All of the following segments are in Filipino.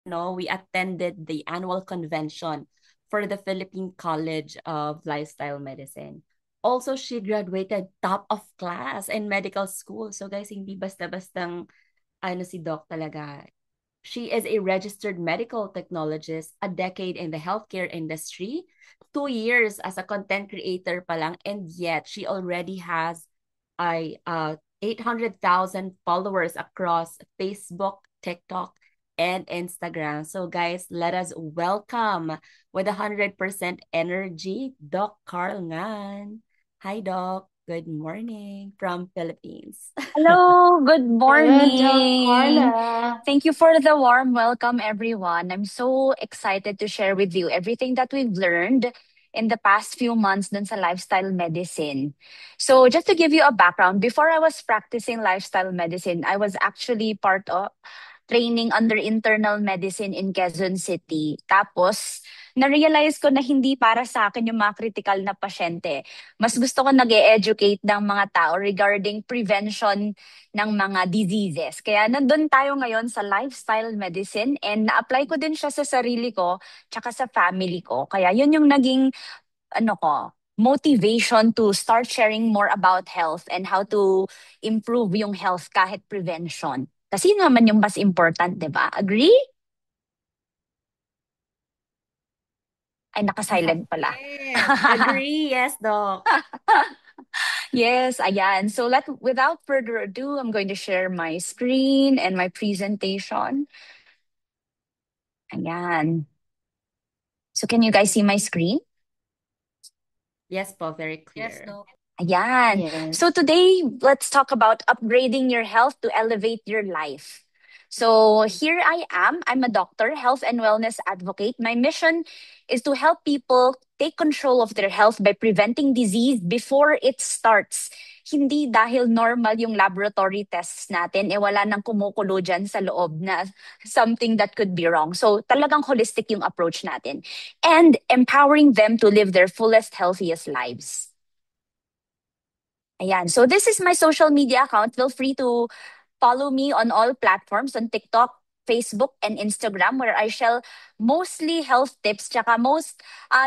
no, we attended the annual convention for the Philippine College of Lifestyle Medicine. Also, she graduated top of class in medical school. So guys, hindi basta-bastang ano si Doc talaga. She is a registered medical technologist, a decade in the healthcare industry, 2 years as a content creator pa lang, and yet she already has 800,000 followers across Facebook, TikTok, and Instagram. So guys, let us welcome with 100% energy, Doc Carl Ngan. Hi, Doc. Good morning from Philippines. Hello, good Hello, Doc morning. Carla. Thank you for the warm welcome, everyone. I'm so excited to share with you everything that we've learned in the past few months dun sa lifestyle medicine. So, just to give you a background, before I was practicing lifestyle medicine, I was actually part of training under internal medicine in Quezon City. Tapos, na-realize ko na hindi para sa akin yung mga critical na pasyente. Mas gusto ko nag-educate ng mga tao regarding prevention ng mga diseases. Kaya nandun tayo ngayon sa lifestyle medicine and na-apply ko din siya sa sarili ko tsaka sa family ko. Kaya yun yung naging motivation to start sharing more about health and how to improve yung health kahit prevention. Kasi yun naman yung mas important, di ba? Agree? Ay, naka-silent pala. Yes, agree. Yes, Doc. Yes, ayan. So without further ado, I'm going to share my screen and my presentation. Ayan. So can you guys see my screen? Yes po, very Yes, clear. Doc. Ayan. So Yes. today, let's talk about upgrading your health to elevate your life. So here I am. I'm a doctor, health and wellness advocate. My mission is to help people take control of their health by preventing disease before it starts. Hindi dahil normal yung laboratory tests natin, wala nang kumukulo dyan sa loob na something that could be wrong. So talagang holistic yung approach natin. And empowering them to live their fullest, healthiest lives. Ayan. So this is my social media account. Feel free to follow me on all platforms on TikTok, Facebook, and Instagram where I share mostly health tips. Tsaka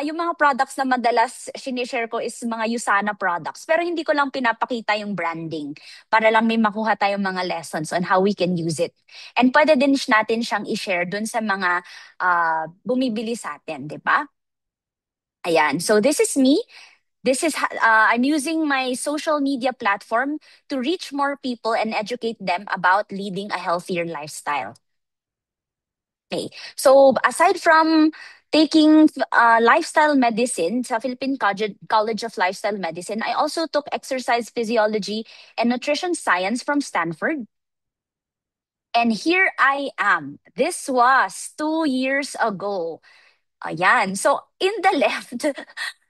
yung mga products na madalas sinishare ko is mga Usana products. Pero hindi ko lang pinapakita yung branding para lang may makuha tayong mga lessons on how we can use it. And pwede din natin siyang i-share dun sa mga bumibili sa atin, di ba? Ayan. So this is me. I'm using my social media platform to reach more people and educate them about leading a healthier lifestyle. Okay. So aside from taking lifestyle medicine sa Philippine College of Lifestyle Medicine, I also took exercise physiology and nutrition science from Stanford. And here I am. This was 2 years ago. Ayan. So, in the left,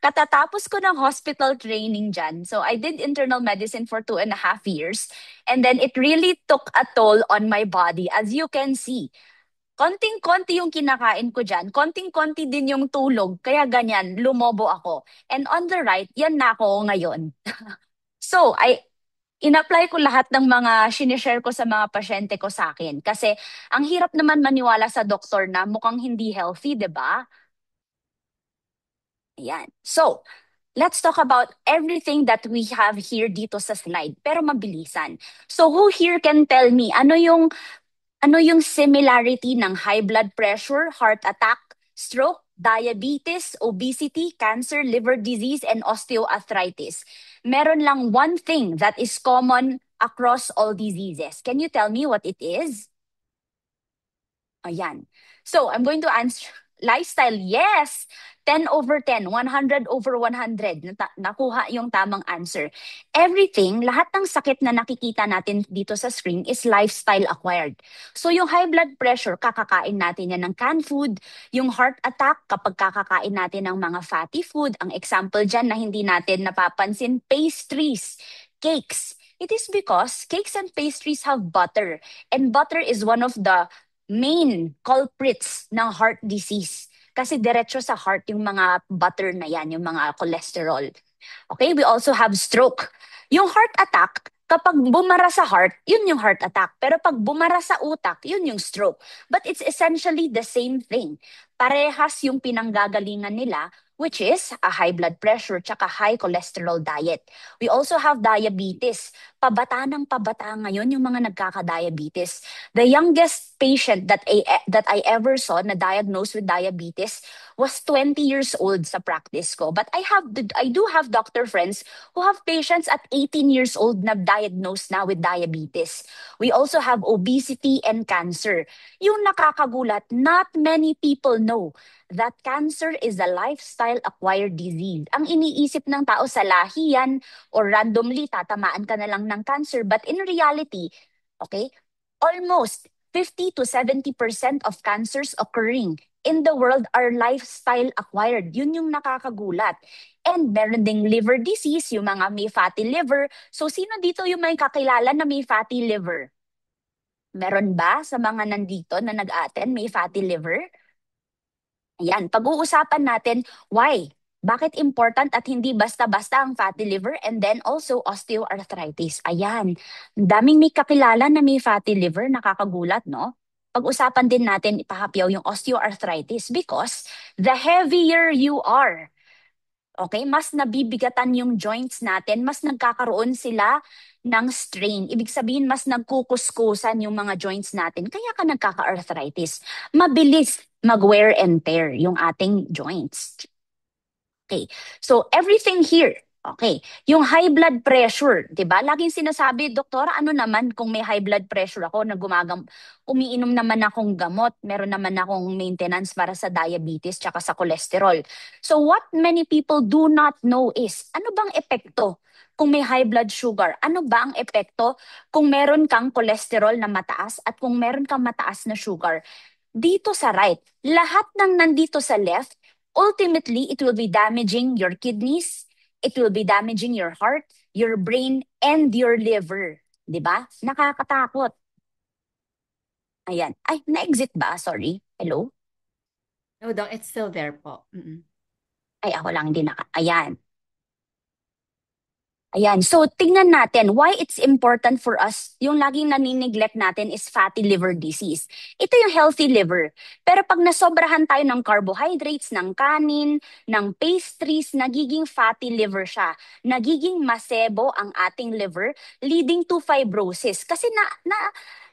katatapos ko ng hospital training dyan. So, I did internal medicine for 2.5 years. And then, it really took a toll on my body. As you can see, konting-konti yung kinakain ko dyan. Konting-konti din yung tulog. Kaya ganyan, lumobo ako. And on the right, yan na ako ngayon. So, in-apply ko lahat ng mga sinishare ko sa mga pasyente ko sa akin. Kasi, ang hirap naman maniwala sa doktor na mukhang hindi healthy, di ba? Ayan. So, let's talk about everything that we have here dito sa slide, pero mabilisan. So, who here can tell me ano yung similarity ng high blood pressure, heart attack, stroke, diabetes, obesity, cancer, liver disease, and osteoarthritis? Meron lang one thing that is common across all diseases. Can you tell me what it is? Ayan. So, I'm going to answer lifestyle. Yes! 10 over 10, 100 over 100. Nakuha yung tamang answer. Everything, lahat ng sakit na nakikita natin dito sa screen is lifestyle acquired. So, yung high blood pressure, kakakain natin yan ng canned food. Yung heart attack, kapag kakakain natin ng mga fatty food. Ang example dyan na hindi natin napapansin, pastries, cakes. It is because cakes and pastries have butter. And butter is one of the main culprits ng heart disease. Kasi diretso sa heart yung mga butter na yan, yung mga cholesterol. Okay, we also have stroke. Yung heart attack, Kapag bumara sa heart, yun yung heart attack. Pero pag bumara sa utak, yun yung stroke. But it's essentially the same thing. Parehas yung pinanggagalingan nila, which is a high blood pressure tsaka high cholesterol diet. We also have diabetes. Pabata ng pabata ngayon yung mga nagkaka-diabetes. The youngest patient that I ever saw na diagnosed with diabetes was 20 years old sa practice ko. But I do have doctor friends who have patients at 18 years old na diagnosed na with diabetes. We also have obesity and cancer. Yung nakakagulat, not many people know that cancer is a lifestyle-acquired disease. Ang iniisip ng tao sa lahi yan or randomly tatamaan ka na lang ng cancer. But in reality, okay, almost 50 to 70% of cancers occurring in the world are lifestyle acquired. Yun yung nakakagulat. And meron ding liver disease, yung mga may fatty liver. So sino dito yung may kakilala na may fatty liver? Meron ba sa mga nandito na nag-attend may fatty liver? Ayan, pag-uusapan natin why. Bakit important at hindi basta-basta ang fatty liver and then also osteoarthritis. Ayan, ang daming may kakilala na may fatty liver, nakakagulat, no? Pag-usapan din natin ipahapyaw yung osteoarthritis because the heavier you are, okay, mas nabibigatan yung joints natin, mas nagkakaroon sila ng strain. Ibig sabihin, mas nagkukuskusan yung mga joints natin. Kaya ka nagkaka-arthritis. Mabilis mag-wear and tear yung ating joints. Okay. So everything here, okay. Yung high blood pressure, 'di ba? Laging sinasabi, doktora, ano naman kung may high blood pressure ako na umiinom naman akong gamot, meron naman akong maintenance para sa diabetes tsaka sa cholesterol. So what many people do not know is, ano bang epekto kung may high blood sugar? Ano ba ang epekto kung meron kang cholesterol na mataas at kung meron kang mataas na sugar? Dito sa right, lahat ng nandito sa left, ultimately, it will be damaging your kidneys, it will be damaging your heart, your brain, and your liver. 'Di ba? Nakakatakot. Ayan. Ay, na-exit ba? Sorry. Hello? No, Doc, it's still there po. Ay, ako lang hindi naka... Ayan. Ayan. So, tingnan natin why it's important for us. Yung laging nanineglect natin is fatty liver disease. Ito yung healthy liver. Pero pag nasobrahan tayo ng carbohydrates, ng kanin, ng pastries, nagiging fatty liver siya. Nagiging masebo ang ating liver, leading to fibrosis. Kasi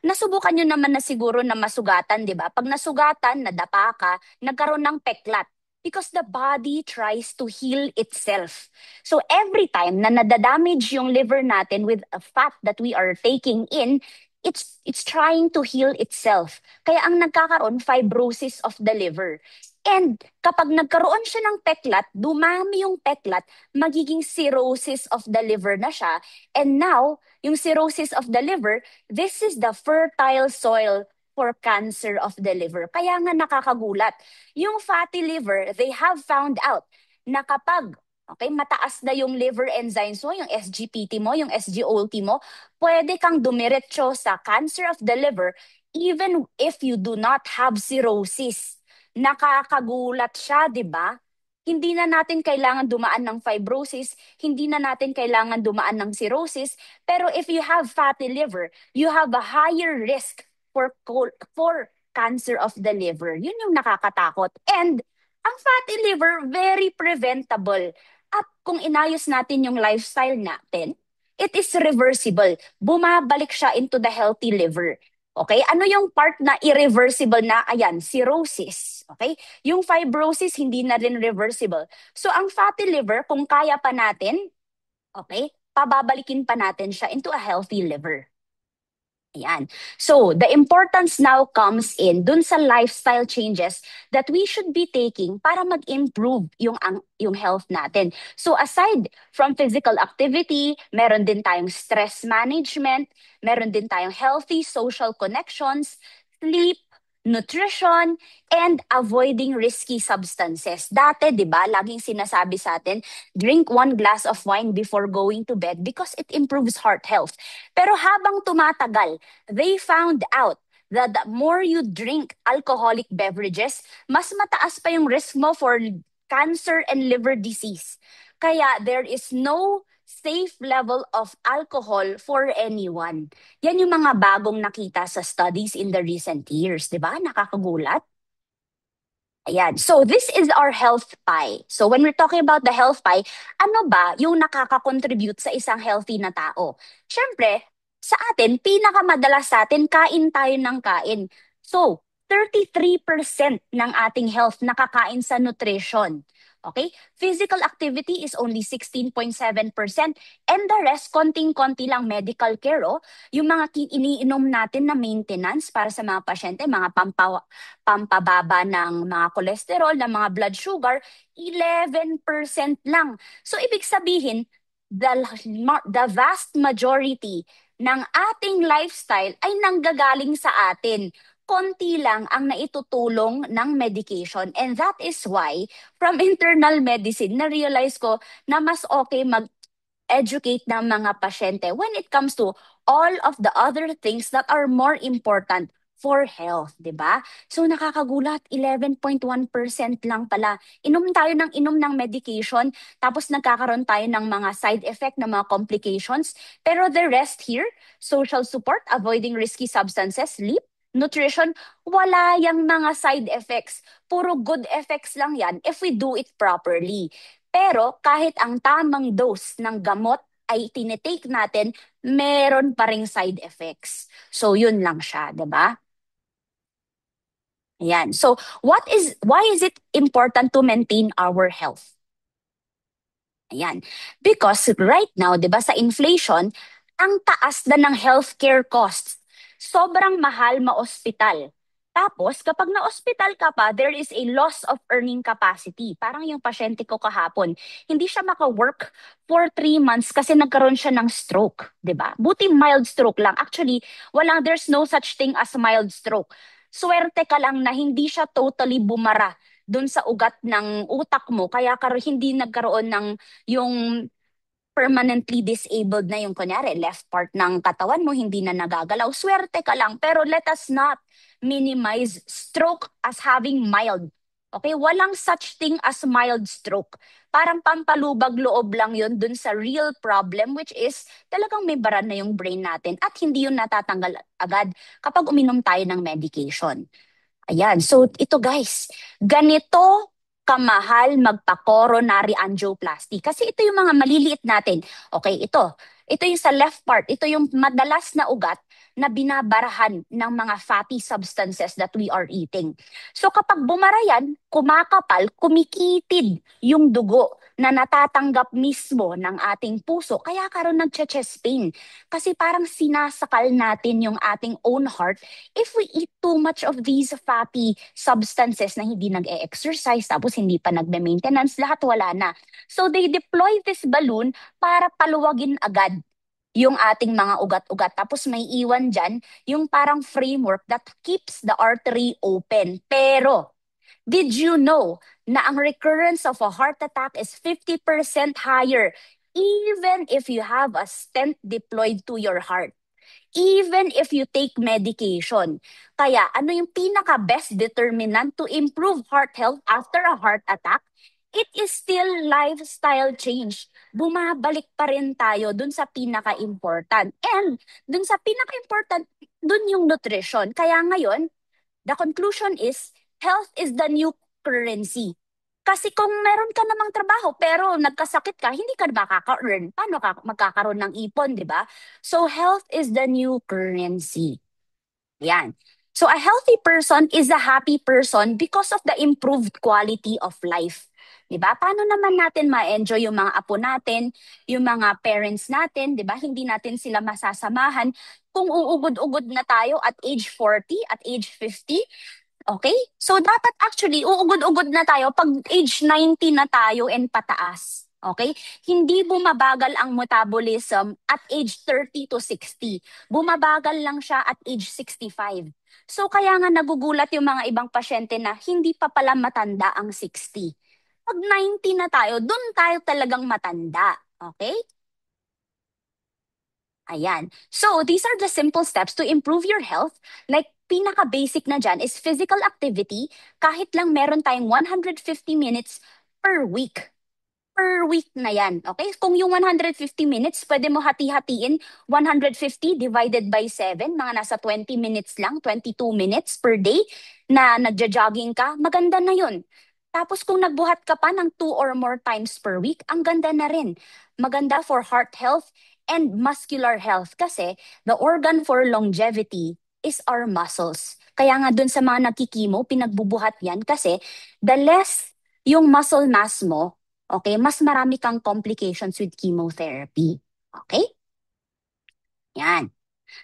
nasubukan nyo naman na siguro na masugatan, di ba? Pag nasugatan, nadapa ka, nagkaroon ng peklat. Because the body tries to heal itself. So every time na nadadamage yung liver natin with a fat that we are taking in, it's trying to heal itself. Kaya ang nagkakaroon, fibrosis of the liver. And kapag nagkaroon siya ng peklat, dumami yung peklat, magiging cirrhosis of the liver na siya. And now, yung cirrhosis of the liver, this is the fertile soil for cancer of the liver. Kaya nga nakakagulat. Yung fatty liver, they have found out na kapag okay, mataas na yung liver enzymes mo, yung SGPT mo, yung SGOT mo, pwede kang dumiretso sa cancer of the liver even if you do not have cirrhosis. Nakakagulat siya, di ba? Hindi na natin kailangan dumaan ng fibrosis, hindi na natin kailangan dumaan ng cirrhosis, pero if you have fatty liver, you have a higher risk for cancer of the liver. Yun yung nakakatakot. And ang fatty liver, very preventable. At kung inayos natin yung lifestyle natin, it is reversible. Bumabalik siya into the healthy liver. Okay? Ano yung part na irreversible na? Ayan, cirrhosis. Okay? Yung fibrosis, hindi na rin reversible. So, ang fatty liver, kung kaya pa natin, okay, pababalikin pa natin siya into a healthy liver. Ayan. So, the importance now comes in dun sa lifestyle changes that we should be taking para mag-improve yung health natin. So, aside from physical activity, meron din tayong stress management, meron din tayong healthy social connections, sleep, nutrition, and avoiding risky substances. Dati, di ba, laging sinasabi sa atin, drink 1 glass of wine before going to bed because it improves heart health. Pero habang tumatagal, they found out that the more you drink alcoholic beverages, mas mataas pa yung risk mo for cancer and liver disease. Kaya there is no safe level of alcohol for anyone. Yan yung mga bagong nakita sa studies in the recent years, di ba? Nakakagulat. Ayan. So this is our health pie. So when we're talking about the health pie, ano ba yung nakaka-contribute sa isang healthy na tao? Siyempre, sa atin, pinakamadalas sa atin, kain tayo ng kain. So, 33% ng ating health nakakain sa nutrition. Okay? Physical activity is only 16.7% and the rest, konting-konti lang medical care. Oh. Yung mga iniinom natin na maintenance para sa mga pasyente, mga pampababa ng mga cholesterol, ng mga blood sugar, 11% lang. So, ibig sabihin, the vast majority ng ating lifestyle ay nanggagaling sa atin. Konti lang ang naitutulong ng medication. And that is why, from internal medicine, na-realize ko na mas okay mag-educate ng mga pasyente when it comes to all of the other things that are more important for health, di ba? So nakakagulat, 11.1% lang pala. Inom tayo ng inom ng medication, tapos nagkakaroon tayo ng mga side effect, ng mga complications. Pero the rest here, social support, avoiding risky substances, sleep, nutrition, wala yung mga side effects. Puro good effects lang yan if we do it properly. Pero kahit ang tamang dose ng gamot ay tinitake natin, meron pa ring side effects. So yun lang siya, 'di ba? Ayan. So why is it important to maintain our health? Ayan. Because right now, 'di ba, sa inflation, ang taas na ng healthcare costs. Sobrang mahal ma-ospital. Tapos, kapag na-ospital ka pa, there is a loss of earning capacity. Parang yung pasyente ko kahapon, hindi siya maka-work for 3 months kasi nagkaroon siya ng stroke, 'di ba? Buti mild stroke lang. Actually, there's no such thing as mild stroke. Swerte ka lang na hindi siya totally bumara dun sa ugat ng utak mo, kaya hindi nagkaroon ng yung permanently disabled na yung kunyari, left part ng katawan mo hindi na nagagalaw. Swerte ka lang. Pero let us not minimize stroke as having mild. Okay? Walang such thing as mild stroke. Parang pampalubag loob lang yun dun sa real problem, which is talagang may bara na yung brain natin at hindi yun natatanggal agad kapag uminom tayo ng medication. Ayan. So, ito guys, ganito kamahal magpa-coronary angioplasty. Kasi ito yung mga maliliit natin. Okay, ito. Ito yung sa left part. Ito yung madalas na ugat na binabarahan ng mga fatty substances that we are eating. So kapag bumara yan, kumakapal, kumikitid yung dugo na natatanggap mismo ng ating puso. Kaya karon nagche-chest pain. Kasi parang sinasakal natin yung ating own heart if we eat too much of these fatty substances na hindi nag-e-exercise, tapos hindi pa nagme-maintenance, lahat wala na. So they deploy this balloon para paluwagin agad yung ating mga ugat-ugat. Tapos may iwan dyan yung parang framework that keeps the artery open. Pero, did you know na ang recurrence of a heart attack is 50% higher even if you have a stent deployed to your heart? Even if you take medication. Kaya ano yung pinaka-best determinant to improve heart health after a heart attack? It is still lifestyle change. Bumabalik pa rin tayo dun sa pinaka-important. And dun sa pinaka-important, dun yung nutrition. Kaya ngayon, the conclusion is, health is the new currency. Kasi kung meron ka namang trabaho pero nagkasakit ka, hindi ka makaka-earn. Paano ka magkakaroon ng ipon, di ba? So health is the new currency. Yan. So a healthy person is a happy person because of the improved quality of life. Di ba? Paano naman natin ma-enjoy yung mga apo natin, yung mga parents natin, di ba? Hindi natin sila masasamahan kung uugod-ugod na tayo at age 40, at age 50. Okay? So, dapat actually, uugod-ugod na tayo pag age 90 na tayo and pataas. Okay? Hindi bumabagal ang metabolism at age 30 to 60. Bumabagal lang siya at age 65. So, kaya nga nagugulat yung mga ibang pasyente na hindi pa pala matanda ang 60. Pag 90 na tayo, dun tayo talagang matanda. Okay? Ayan. So, these are the simple steps to improve your health. Like, pinaka-basic na dyan is physical activity. Kahit lang meron tayong 150 minutes per week. per week na yan. Okay? Kung yung 150 minutes, pwede mo hati-hatiin 150 divided by 7, mga nasa 20 minutes lang, 22 minutes per day na nagja-jogging ka, maganda na yun. Tapos kung nagbuhat ka pa ng 2 or more times per week, ang ganda na rin. Maganda for heart health and muscular health kasi the organ for longevity is our muscles. Kaya nga dun sa mga nagkikimo, pinagbubuhat yan kasi the less yung muscle mass mo, okay, mas marami kang complications with chemotherapy. Okay? Yan.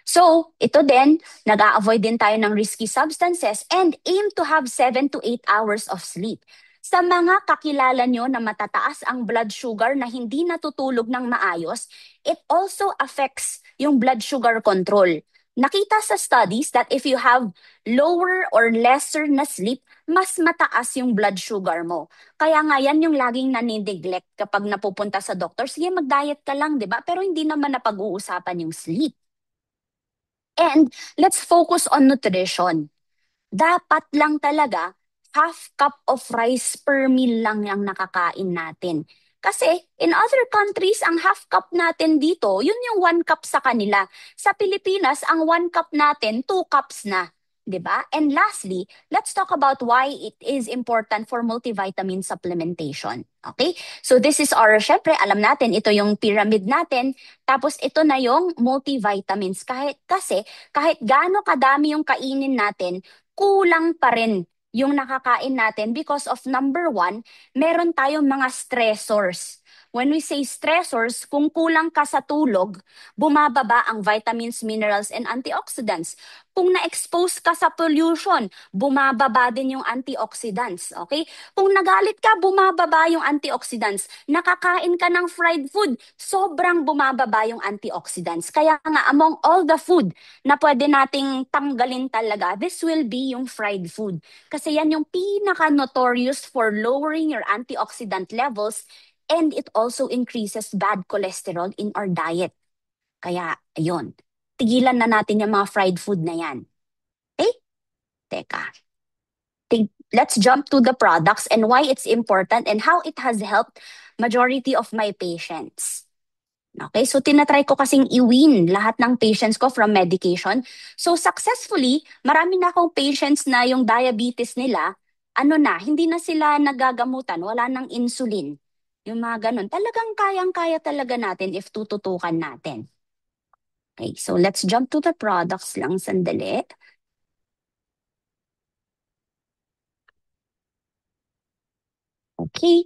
So, ito din, nag-a-avoid din tayo ng risky substances and aim to have 7 to 8 hours of sleep. Sa mga kakilala nyo na matataas ang blood sugar na hindi natutulog ng maayos, it also affects yung blood sugar control. Nakita sa studies that if you have lower or lesser na sleep, mas mataas yung blood sugar mo. Kaya nga yan yung laging nanineglect kapag napupunta sa doctor. Sige, mag-diet ka lang, di ba? Pero hindi naman napag-uusapan yung sleep. And let's focus on nutrition. Dapat lang talaga half cup of rice per meal lang yung nakakain natin. Kasi in other countries, ang half cup natin dito, yun yung 1 cup sa kanila. Sa Pilipinas, ang 1 cup natin, 2 cups na. 'Di ba? And lastly, let's talk about why it is important for multivitamin supplementation. Okay? So this is our, syempre, alam natin, ito yung pyramid natin. Tapos ito na yung multivitamins. Kasi kahit gaano kadami yung kainin natin, kulang pa rin yung nakakain natin because of number one, meron tayong mga stressors. When we say stressors, kung kulang ka sa tulog, bumababa ang vitamins, minerals, and antioxidants. Kung na-expose ka sa pollution, bumababa din yung antioxidants. Okay? Kung nagalit ka, bumababa yung antioxidants. Nakakain ka ng fried food, sobrang bumababa yung antioxidants. Kaya nga, among all the food na pwede nating tanggalin talaga, this will be yung fried food. Kasi yan yung pinaka-notorious for lowering your antioxidant levels and it also increases bad cholesterol in our diet. Kaya, ayun. Tigilan na natin yung mga fried food na yan. Okay? Teka. Let's jump to the products and why it's important and how it has helped majority of my patients. Okay, so tinatry ko kasing i-wean lahat ng patients ko from medication. So successfully, marami na akong patients na yung diabetes nila, ano na, hindi na sila nagagamutan, wala nang insulin. Yung mga ganun. Talagang kayang-kaya talaga natin if tututukan natin. Okay, so let's jump to the products lang sandali. Okay.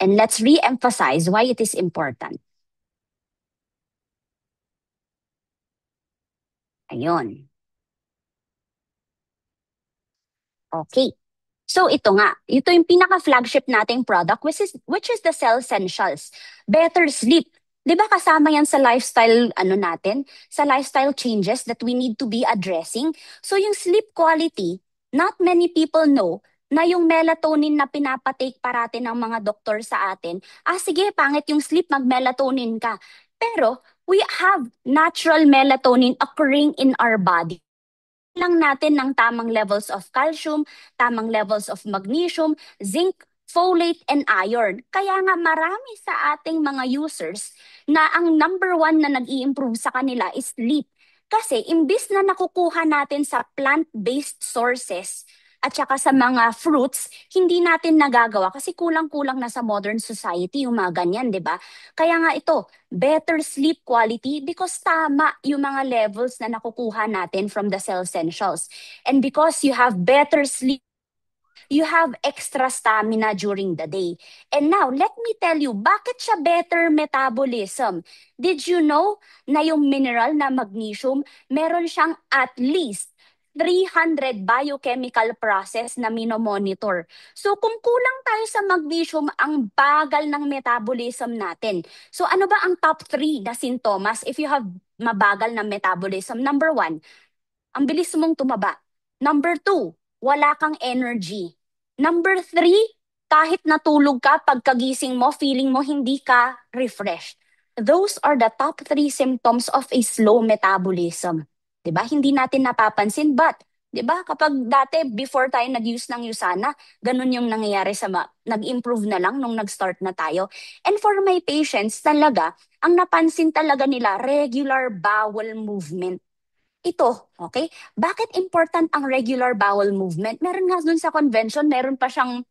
And let's re-emphasize why it is important. Ayun. Okay. So ito nga, ito yung pinaka-flagship nating product which is the Cell Essentials. Better sleep. 'Di ba kasama yan sa lifestyle ano natin, sa lifestyle changes that we need to be addressing. So yung sleep quality, not many people know na yung melatonin na pinapatake parati ng mga doktor sa atin, sige, pangit yung sleep, mag-melatonin ka. Pero we have natural melatonin occurring in our body lang natin ng tamang levels of calcium, tamang levels of magnesium, zinc, folate, and iron. Kaya nga marami sa ating mga users na ang number one na nag-i-improve sa kanila is sleep. Kasi imbis na nakukuha natin sa plant-based sources at saka sa mga fruits, hindi natin nagagawa kasi kulang-kulang na sa modern society yung mga ganyan, di ba? Kaya nga ito, better sleep quality because tama yung mga levels na nakukuha natin from the Cell Essentials. And because you have better sleep, you have extra stamina during the day. And now, let me tell you, bakit siya better metabolism? Did you know na yung mineral na magnesium, meron siyang at least 300 biochemical process na minomonitor. So kung kulang tayo sa magnesium, ang bagal ng metabolism natin. So ano ba ang top 3 na sintomas if you have mabagal na metabolism? Number 1, ang bilis mong tumaba. Number 2, wala kang energy. Number 3, kahit natulog ka, pagkagising mo, feeling mo hindi ka refreshed. Those are the top 3 symptoms of a slow metabolism. 'Di ba? Hindi natin napapansin but 'Di ba? Kapag dati, before tayo nag-use ng USANA, ganun yung nangyayari nag-improve na lang nung nag-start na tayo. And for my patients, talaga, ang napansin talaga nila, regular bowel movement. Ito, okay? Bakit important ang regular bowel movement? Meron nga dun sa convention, meron pa siyang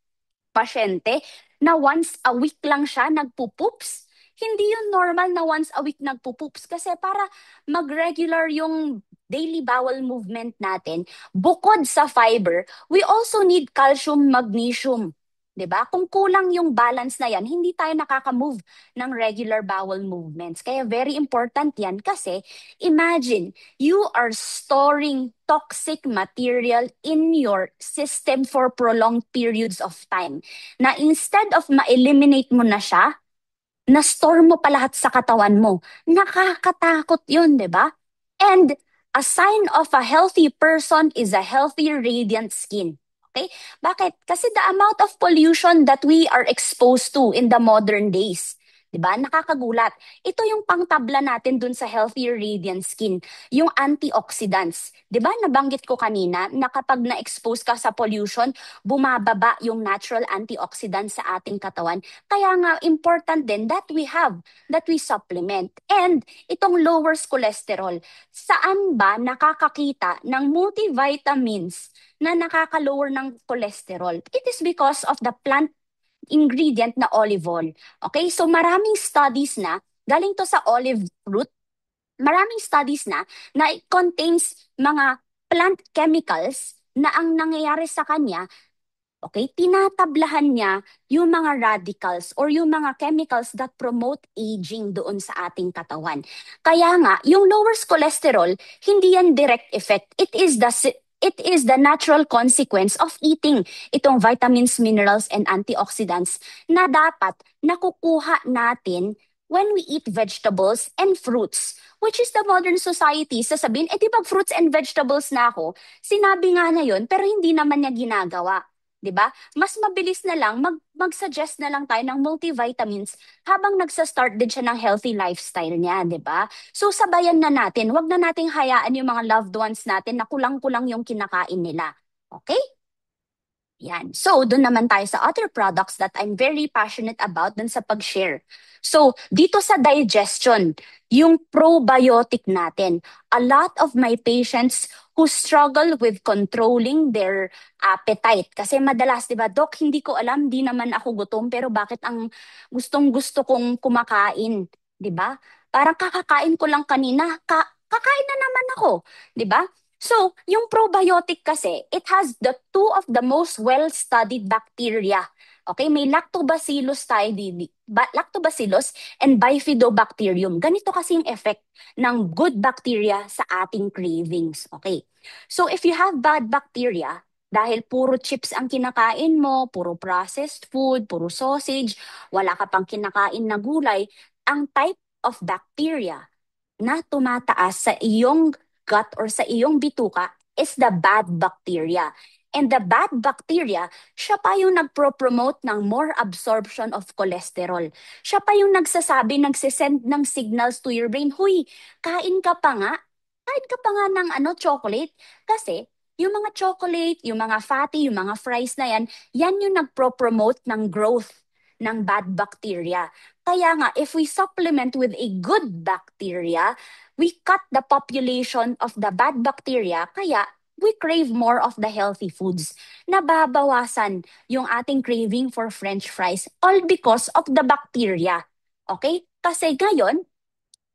pasyente na once a week lang siya nagpupoops. Hindi yun normal na once a week nagpupoops kasi para mag-regular yung daily bowel movement natin, bukod sa fiber, we also need calcium, magnesium. 'Di ba? Kung kulang yung balance na yan, hindi tayo nakaka-move ng regular bowel movements. Kaya very important yan kasi imagine, you are storing toxic material in your system for prolonged periods of time na instead of ma-eliminate mo na siya, na-store mo pa lahat sa katawan mo. Nakakatakot yun, di ba? And a sign of a healthy person is a healthy, radiant skin. Okay? Bakit? Kasi the amount of pollution that we are exposed to in the modern days, di ba? Nakakagulat. Ito yung pangtabla natin dun sa healthy, radiant skin, yung antioxidants. Di ba? Nabanggit ko kanina na kapag na-expose ka sa pollution, bumababa yung natural antioxidants sa ating katawan. Kaya nga, important din that we supplement. And itong lowers cholesterol, saan ba nakakakita ng multivitamins na nakaka-lower ng cholesterol? It is because of the plant ingredient na olive oil. Okay, so maraming studies na, galing to sa olive fruit, maraming studies na it contains mga plant chemicals na ang nangyayari sa kanya, okay, tinatablahan niya yung mga radicals or yung mga chemicals that promote aging doon sa ating katawan. Kaya nga, yung lowers cholesterol, hindi yan direct effect. It is the natural consequence of eating itong vitamins, minerals, and antioxidants na dapat nakukuha natin when we eat vegetables and fruits, which is the modern society. Sasabihin, di ba fruits and vegetables na ako? Sinabi nga na yun, pero hindi naman niya ginagawa. 'Di ba? Mas mabilis na lang mag-suggest na lang tayo ng multivitamins habang nagsa-start din siya ng healthy lifestyle niya, 'di ba? So sabayan na natin, 'wag na nating hayaan yung mga loved ones natin na kulang-kulang yung kinakain nila. Okay? Yan. So, doon naman tayo sa other products that I'm very passionate about dun sa pag-share. So, dito sa digestion, yung probiotic natin, a lot of my patients who struggle with controlling their appetite. Kasi madalas, di ba, Dok, hindi ko alam, di naman ako gutom, pero bakit ang gustong-gusto kong kumakain? Di ba? Parang kakakain ko lang kanina, kakain na naman ako. Di ba? So, yung probiotic kasi, it has the two of the most well-studied bacteria. Okay, may lactobacillus tayo lactobacillus and bifidobacterium. Ganito kasi yung effect ng good bacteria sa ating cravings. Okay. So, if you have bad bacteria, dahil puro chips ang kinakain mo, puro processed food, puro sausage, wala ka pang kinakain na gulay, ang type of bacteria na tumataas sa iyong gut or sa iyong bituka is the bad bacteria. And the bad bacteria, siya pa yung nagpro-promote ng more absorption of cholesterol. Siya pa yung nagsisend ng signals to your brain, huy, kain ka pa nga. Kain ka pa nga ng chocolate. Kasi yung mga chocolate, yung mga fatty, yung mga fries na yan yung nagpro-promote ng growth ng bad bacteria. Kaya nga, if we supplement with a good bacteria, we cut the population of the bad bacteria, kaya we crave more of the healthy foods. Nababawasan yung ating craving for French fries, all because of the bacteria. Okay? Kasi ngayon,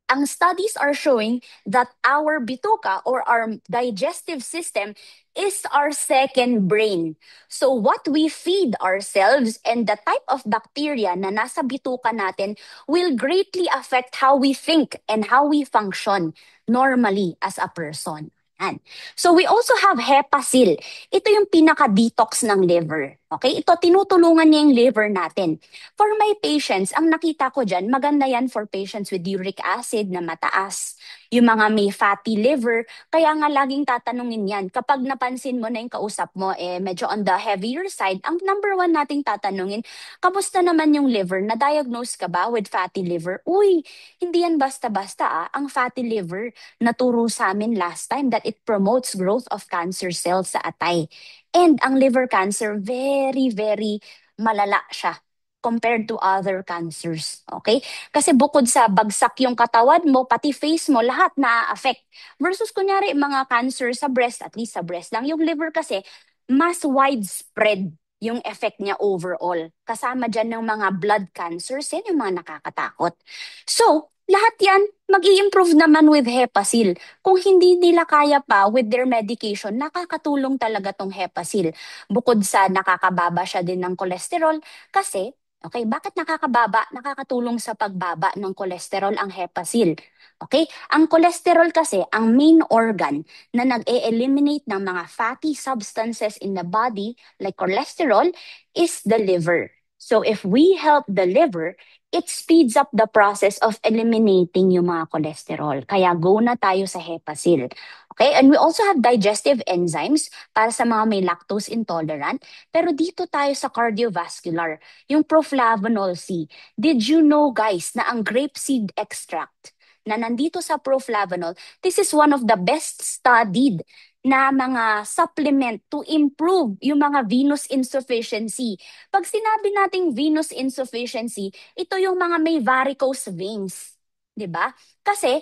ang studies are showing that our bituka or our digestive system is our second brain. So what we feed ourselves and the type of bacteria na nasa bituka natin will greatly affect how we think and how we function normally as a person. Yan. So we also have Hepasil. Ito yung pinaka-detox ng liver. Okay? Ito, tinutulungan niya yung liver natin. For my patients, ang nakita ko dyan, maganda yan for patients with uric acid na mataas, yung mga may fatty liver, kaya nga laging tatanungin yan. Kapag napansin mo na yung kausap mo, medyo on the heavier side, ang number one nating tatanungin, kamusta naman yung liver? Na-diagnose ka ba with fatty liver? Uy, hindi yan basta-basta. Ang fatty liver, naturo sa amin last time that it promotes growth of cancer cells sa atay. And ang liver cancer, very, very malala siya compared to other cancers. Okay? Kasi bukod sa bagsak yung katawan mo, pati face mo, lahat na-affect. Versus kunyari, mga cancer sa breast, at least sa breast lang. Yung liver kasi, mas widespread yung effect niya overall. Kasama dyan ng mga blood cancers, yan yung mga nakakatakot. So, lahat yan, mag-i-improve naman with Hepasil. Kung hindi nila kaya pa with their medication, nakakatulong talaga tong Hepasil. Bukod sa nakakababa siya din ng cholesterol, kasi okay, bakit nakakababa? Nakakatulong sa pagbaba ng cholesterol ang Hepasil. Okay? Ang cholesterol kasi, ang main organ na nag-e-eliminate ng mga fatty substances in the body, like cholesterol, is the liver. So if we help the liver, it speeds up the process of eliminating yung mga cholesterol. Kaya go na tayo sa Hepasil. Okay? And we also have digestive enzymes para sa mga may lactose intolerant. Pero dito tayo sa cardiovascular, yung proflavanol C. Did you know guys na ang grapeseed extract na nandito sa proflavanol, this is one of the best studied na mga supplement to improve yung mga venous insufficiency. Pag sinabi nating venous insufficiency, ito yung mga may varicose veins. 'Di ba? Kasi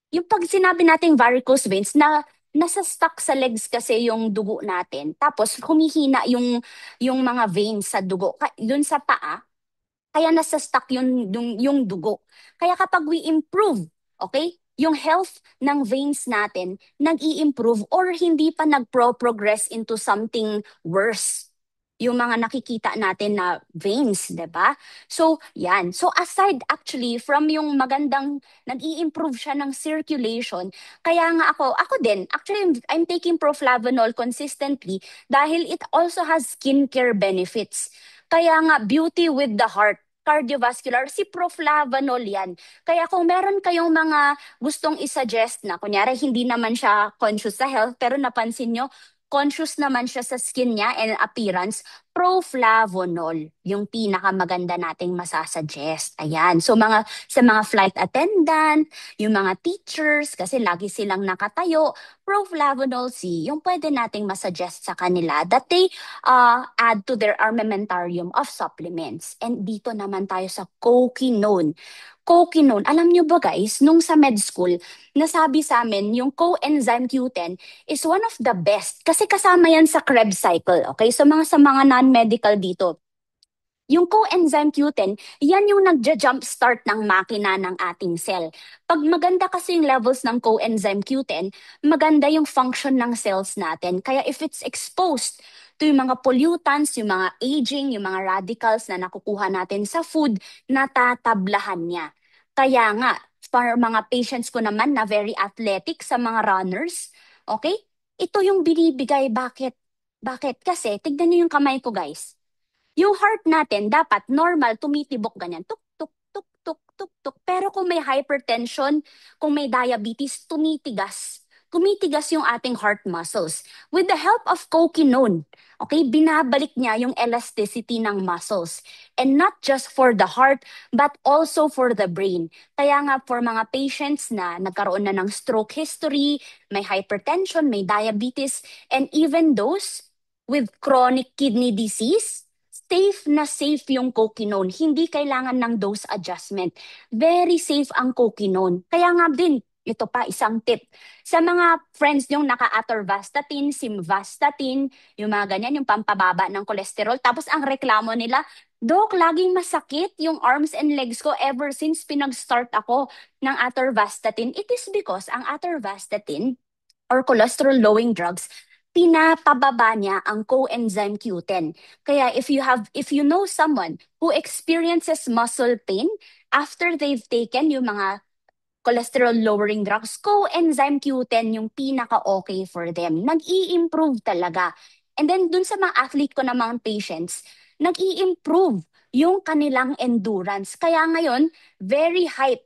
yung pag sinabi nating varicose veins na nasa stuck sa legs kasi yung dugo natin. Tapos humihina yung mga veins sa dugo. Yun sa paa, kaya nasa stuck yung dugo. Kaya kapag we improve, okay, yung health ng veins natin, nag-i-improve or hindi pa nagpro-progress into something worse yung mga nakikita natin na veins, 'di ba? So, yan. So, aside actually from yung magandang nag-i-improve siya ng circulation, kaya nga ako din, actually I'm taking proflavanol consistently dahil it also has skincare benefits. Kaya nga, beauty with the heart, cardiovascular, si proflavanol yan. Kaya kung meron kayong mga gustong isuggest na, kunyari hindi naman siya conscious sa health, pero napansin nyo, conscious naman siya sa skin niya and appearance, proflavanol, yung pinakamaganda nating masasuggest. Ayan. So sa mga flight attendant, yung mga teachers, kasi lagi silang nakatayo, proflavanol C, yung pwede nating masuggest sa kanila that they add to their armamentarium of supplements. And dito naman tayo sa coquinone. Coquinone, alam nyo ba guys, nung sa med school, nasabi sa amin yung coenzyme Q10 is one of the best kasi kasama yan sa Krebs cycle. Okay, so sa mga non-medical dito, yung coenzyme Q10, yan yung nagja-jumpstart ng makina ng ating cell. Pag maganda kasi yung levels ng coenzyme Q10, maganda yung function ng cells natin. Kaya if it's exposed to yung mga pollutants, yung mga aging, yung mga radicals na nakukuha natin sa food, natatablahan niya. Kaya nga, for mga patients ko naman na very athletic sa mga runners, okay? Ito yung binibigay. Bakit? Bakit? Kasi, tignan niyo yung kamay ko guys. Yung heart natin, dapat normal, tumitibok ganyan. Tuk, tuk, tuk, tuk, tuk, tuk. Pero kung may hypertension, kung may diabetes, tumitigas. Tumitigas yung ating heart muscles. With the help of coquinone, okay, binabalik niya yung elasticity ng muscles. And not just for the heart, but also for the brain. Kaya nga for mga patients na nagkaroon na ng stroke history, may hypertension, may diabetes, and even those with chronic kidney disease, safe yung coquinone. Hindi kailangan ng dose adjustment. Very safe ang coquinone. Kaya nga din, ito pa, isang tip. Sa mga friends yung naka-atorvastatin, simvastatin, yung mga ganyan, yung pampababa ng kolesterol. Tapos ang reklamo nila, Dok, laging masakit yung arms and legs ko ever since pinag-start ako ng atorvastatin. It is because ang atorvastatin or cholesterol-lowering drugs, pinapababa niya ang coenzyme Q10. Kaya if you know someone who experiences muscle pain after they've taken yung mga cholesterol-lowering drugs, coenzyme Q10 yung pinaka-okay for them. Nag-i-improve talaga. And then dun sa mga athlete ko namang patients, nag-i-improve yung kanilang endurance. Kaya ngayon, very hype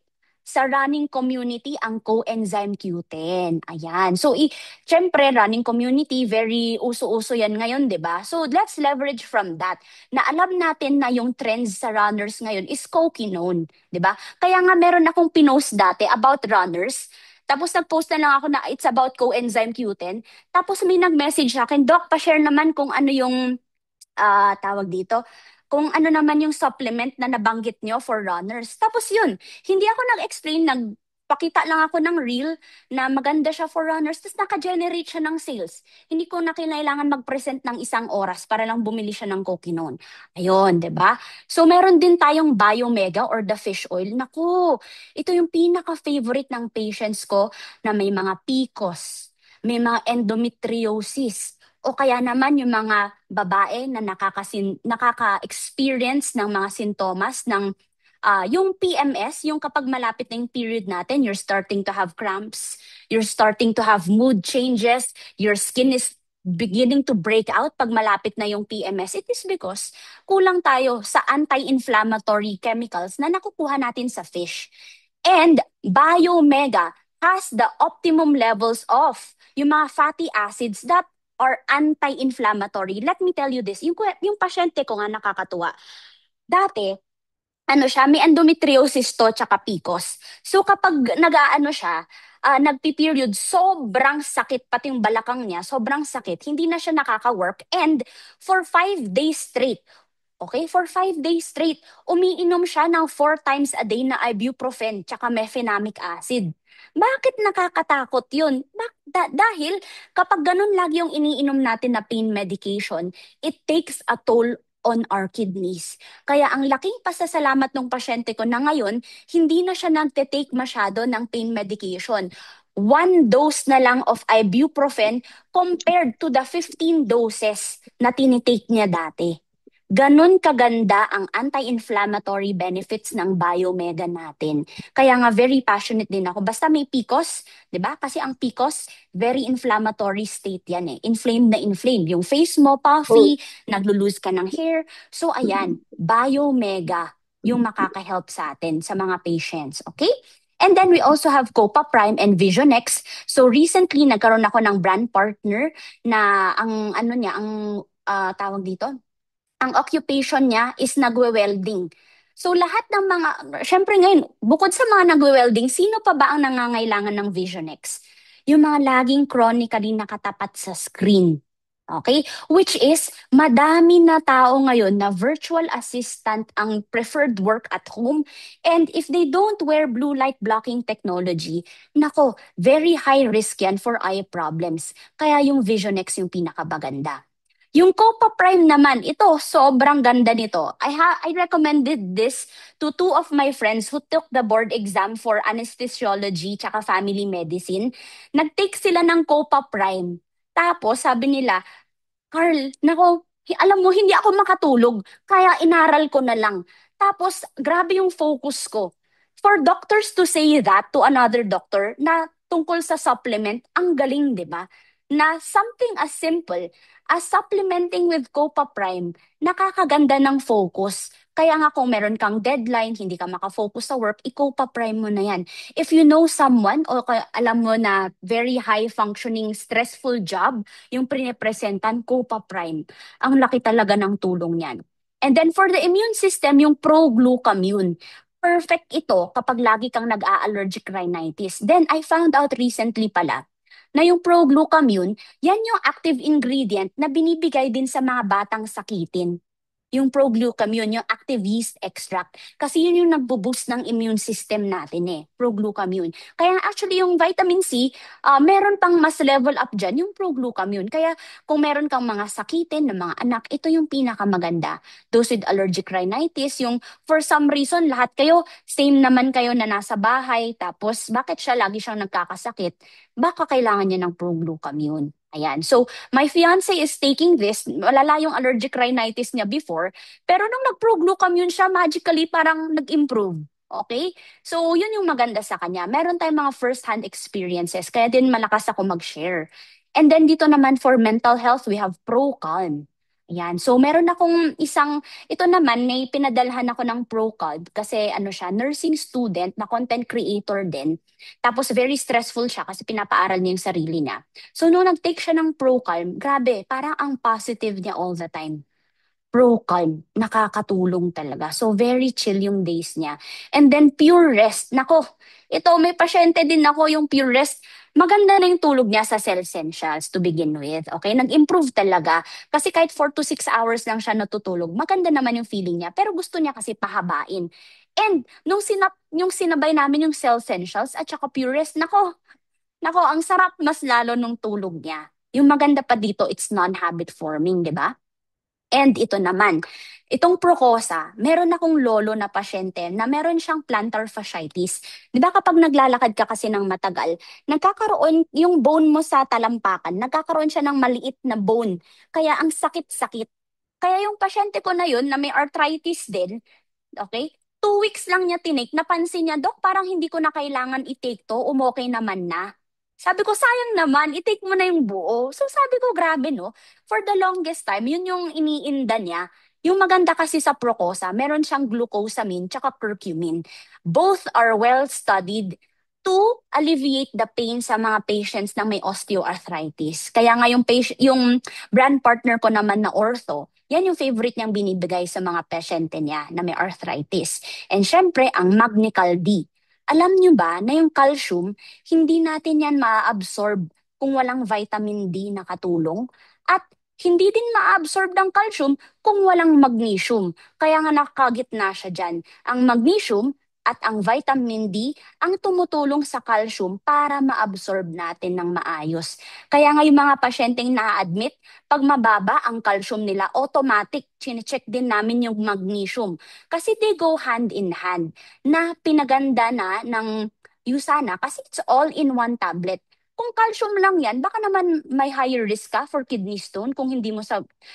sa running community ang coenzyme Q10. Ayan. So, syempre, running community, very uso-uso yan ngayon, di ba? So, let's leverage from that. Na alam natin na yung trends sa runners ngayon is coquinone, di ba? Kaya nga meron akong pinost dati about runners Tapos nag-post na lang ako na it's about coenzyme Q10. Tapos may nag-message sa akin, Doc, pa-share naman kung ano yung tawag dito, kung ano naman yung supplement na nabanggit nyo for runners. Tapos yun, hindi ako nag-explain, nagpakita lang ako ng reel na maganda siya for runners, tapos naka-generate siya ng sales. Hindi ko na kailangan mag-present ng 1 oras para lang bumili siya ng Cokinone. Ayun, 'di ba? So meron din tayong Biomega or the fish oil. Naku, ito yung pinaka-favorite ng patients ko na may mga PCOS, may mga endometriosis, o kaya naman yung mga babae na nakaka-experience ng mga sintomas ng yung PMS, yung kapag malapit na yung period natin, you're starting to have cramps, you're starting to have mood changes, your skin is beginning to break out pag malapit na yung PMS. It is because kulang tayo sa anti-inflammatory chemicals na nakukuha natin sa fish. And Biomega has the optimum levels of yung mga fatty acids that are anti-inflammatory. Let me tell you this, yung pasyente ko nga nakakatuwa. Dati, ano siya, may endometriosis to tsaka PCOS. So kapag nag-aano siya, nagpi-period, sobrang sakit, pati yung balakang niya, sobrang sakit, hindi na siya nakaka-work. And for 5 days straight, okay, for 5 days straight, umiinom siya ng 4 times a day na ibuprofen tsaka mefenamic acid. Bakit nakakatakot yun? Dahil kapag ganun lagi yung iniinom natin na pain medication, it takes a toll on our kidneys. Kaya ang laking pasasalamat ng pasyente ko na ngayon, hindi na siya nagte-take masyado ng pain medication. 1 dose na lang of ibuprofen compared to the 15 doses na tinitake niya dati. Ganon kaganda ang anti-inflammatory benefits ng Biomega natin. Kaya nga very passionate din ako. Basta may PCOS, 'di ba? Kasi ang PCOS, very inflammatory state 'yan eh. Inflamed na inflamed. Yung face mo Oh. puffy, naglo-lose ka ng hair. So ayan, Biomega yung makaka-help sa atin sa mga patients, okay? And then we also have Copa Prime and Visionex. So recently nagkaroon ako ng brand partner na ang ano niya, ang tawag dito, ang occupation niya is nagwe-welding. So lahat ng mga, syempre ngayon, bukod sa mga nagwe-welding, sino pa ba ang nangangailangan ng Visionex? Yung mga laging chronically nakatapat sa screen. Okay? Which is, madami na tao ngayon na virtual assistant ang preferred work at home. And if they don't wear blue light blocking technology, nako, very high risk yan for eye problems. Kaya yung Visionex yung pinakabaganda. Yung Copa Prime naman, ito, sobrang ganda nito. I recommended this to two of my friends who took the board exam for anesthesiology tsaka family medicine. Nag-take sila ng Copa Prime. Tapos, sabi nila, Carl, nako, alam mo, hindi ako makatulog. Kaya inaral ko na lang. Tapos, grabe yung focus ko. For doctors to say that to another doctor na tungkol sa supplement, ang galing, di ba? Na something as simple as supplementing with Copa Prime, nakakaganda ng focus. Kaya nga kung meron kang deadline, hindi ka makafocus sa work, i-Copa Prime mo na yan. If you know someone o alam mo na very high functioning, stressful job, yung pinipresentan, Copa Prime. Ang laki talaga ng tulong niyan. And then for the immune system, yung pro-glucamune. Perfect ito kapag lagi kang nag-a-allergic rhinitis. Then I found out recently pala na yung pro-glucamune, yan yung active ingredient na binibigay din sa mga batang sakitin. Yung proglucamune, yung active yeast extract. Kasi yun yung nagbo-boost ng immune system natin eh, proglucamune. Kaya actually yung vitamin C, meron pang mas level up dyan, yung proglucamune. Kaya kung meron kang mga sakitin ng mga anak, ito yung pinakamaganda. Those with allergic rhinitis, yung for some reason, lahat kayo, same naman kayo na nasa bahay, tapos bakit siya lagi siyang nagkakasakit? Baka kailangan niya ng proglucamune. Ayan. So, my fiance is taking this. Malala yung allergic rhinitis niya before. Pero nung nag-pro-glucamune siya, magically parang nag-improve. Okay? So, yun yung maganda sa kanya. Meron tayong mga first-hand experiences. Kaya din malakas ako mag-share. And then dito naman for mental health, we have ProCalm. Ayan. So, meron akong ito naman, may pinadalhan ako ng ProCalm kasi ano siya, nursing student na content creator din. Tapos very stressful siya kasi pinapaaral niya yung sarili niya. So, nung nag-take siya ng ProCalm, grabe, parang ang positive niya all the time. Pro-calm, nakakatulong talaga. So, very chill yung days niya. And then, pure rest. Nako, ito, may pasyente din ako yung pure rest. Maganda na yung tulog niya sa Cell Essentials to begin with. Okay? Nag-improve talaga. Kasi kahit 4 to 6 hours lang siya natutulog, maganda naman yung feeling niya. Pero gusto niya kasi pahabain. And, yung sinabay namin yung Cell Essentials at saka pure rest, nako, ang sarap mas lalo nung tulog niya. Yung maganda pa dito, it's non-habit forming, di ba? And ito naman, itong Procosa, meron akong lolo na pasyente na meron siyang plantar fasciitis. Di ba kapag naglalakad ka kasi ng matagal, nagkakaroon yung bone mo sa talampakan, nagkakaroon siya ng maliit na bone. Kaya ang sakit-sakit. Kaya yung pasyente ko na yun, na may arthritis din, okay? 2 weeks lang niya tinake, napansin niya, Dok, parang hindi ko na kailangan i-take to, umokay naman na. Sabi ko, sayang naman, i-take mo na yung buo. So sabi ko, grabe no, for the longest time, yun yung iniinda niya. Yung maganda kasi sa Procosa, meron siyang glucosamine tsaka curcumin. Both are well studied to alleviate the pain sa mga patients na may osteoarthritis. Kaya nga yung brand partner ko naman na ortho, yan yung favorite niyang binibigay sa mga pasyente niya na may arthritis. And syempre, ang Magnical D. Alam niyo ba na yung calcium, hindi natin yan ma-absorb kung walang vitamin D na katulong? At hindi din ma-absorb ng calcium kung walang magnesium. Kaya nga nakagitna siya dyan. Ang magnesium at ang vitamin D ang tumutulong sa calcium para ma-absorb natin ng maayos. Kaya nga yung mga pasyenteng na-admit, pag mababa ang calcium nila, automatic, chinecheck din namin yung magnesium. Kasi they go hand in hand na pinaganda na ng USANA kasi it's all in one tablet. Kung calcium lang yan, baka naman may higher risk ka for kidney stone kung hindi mo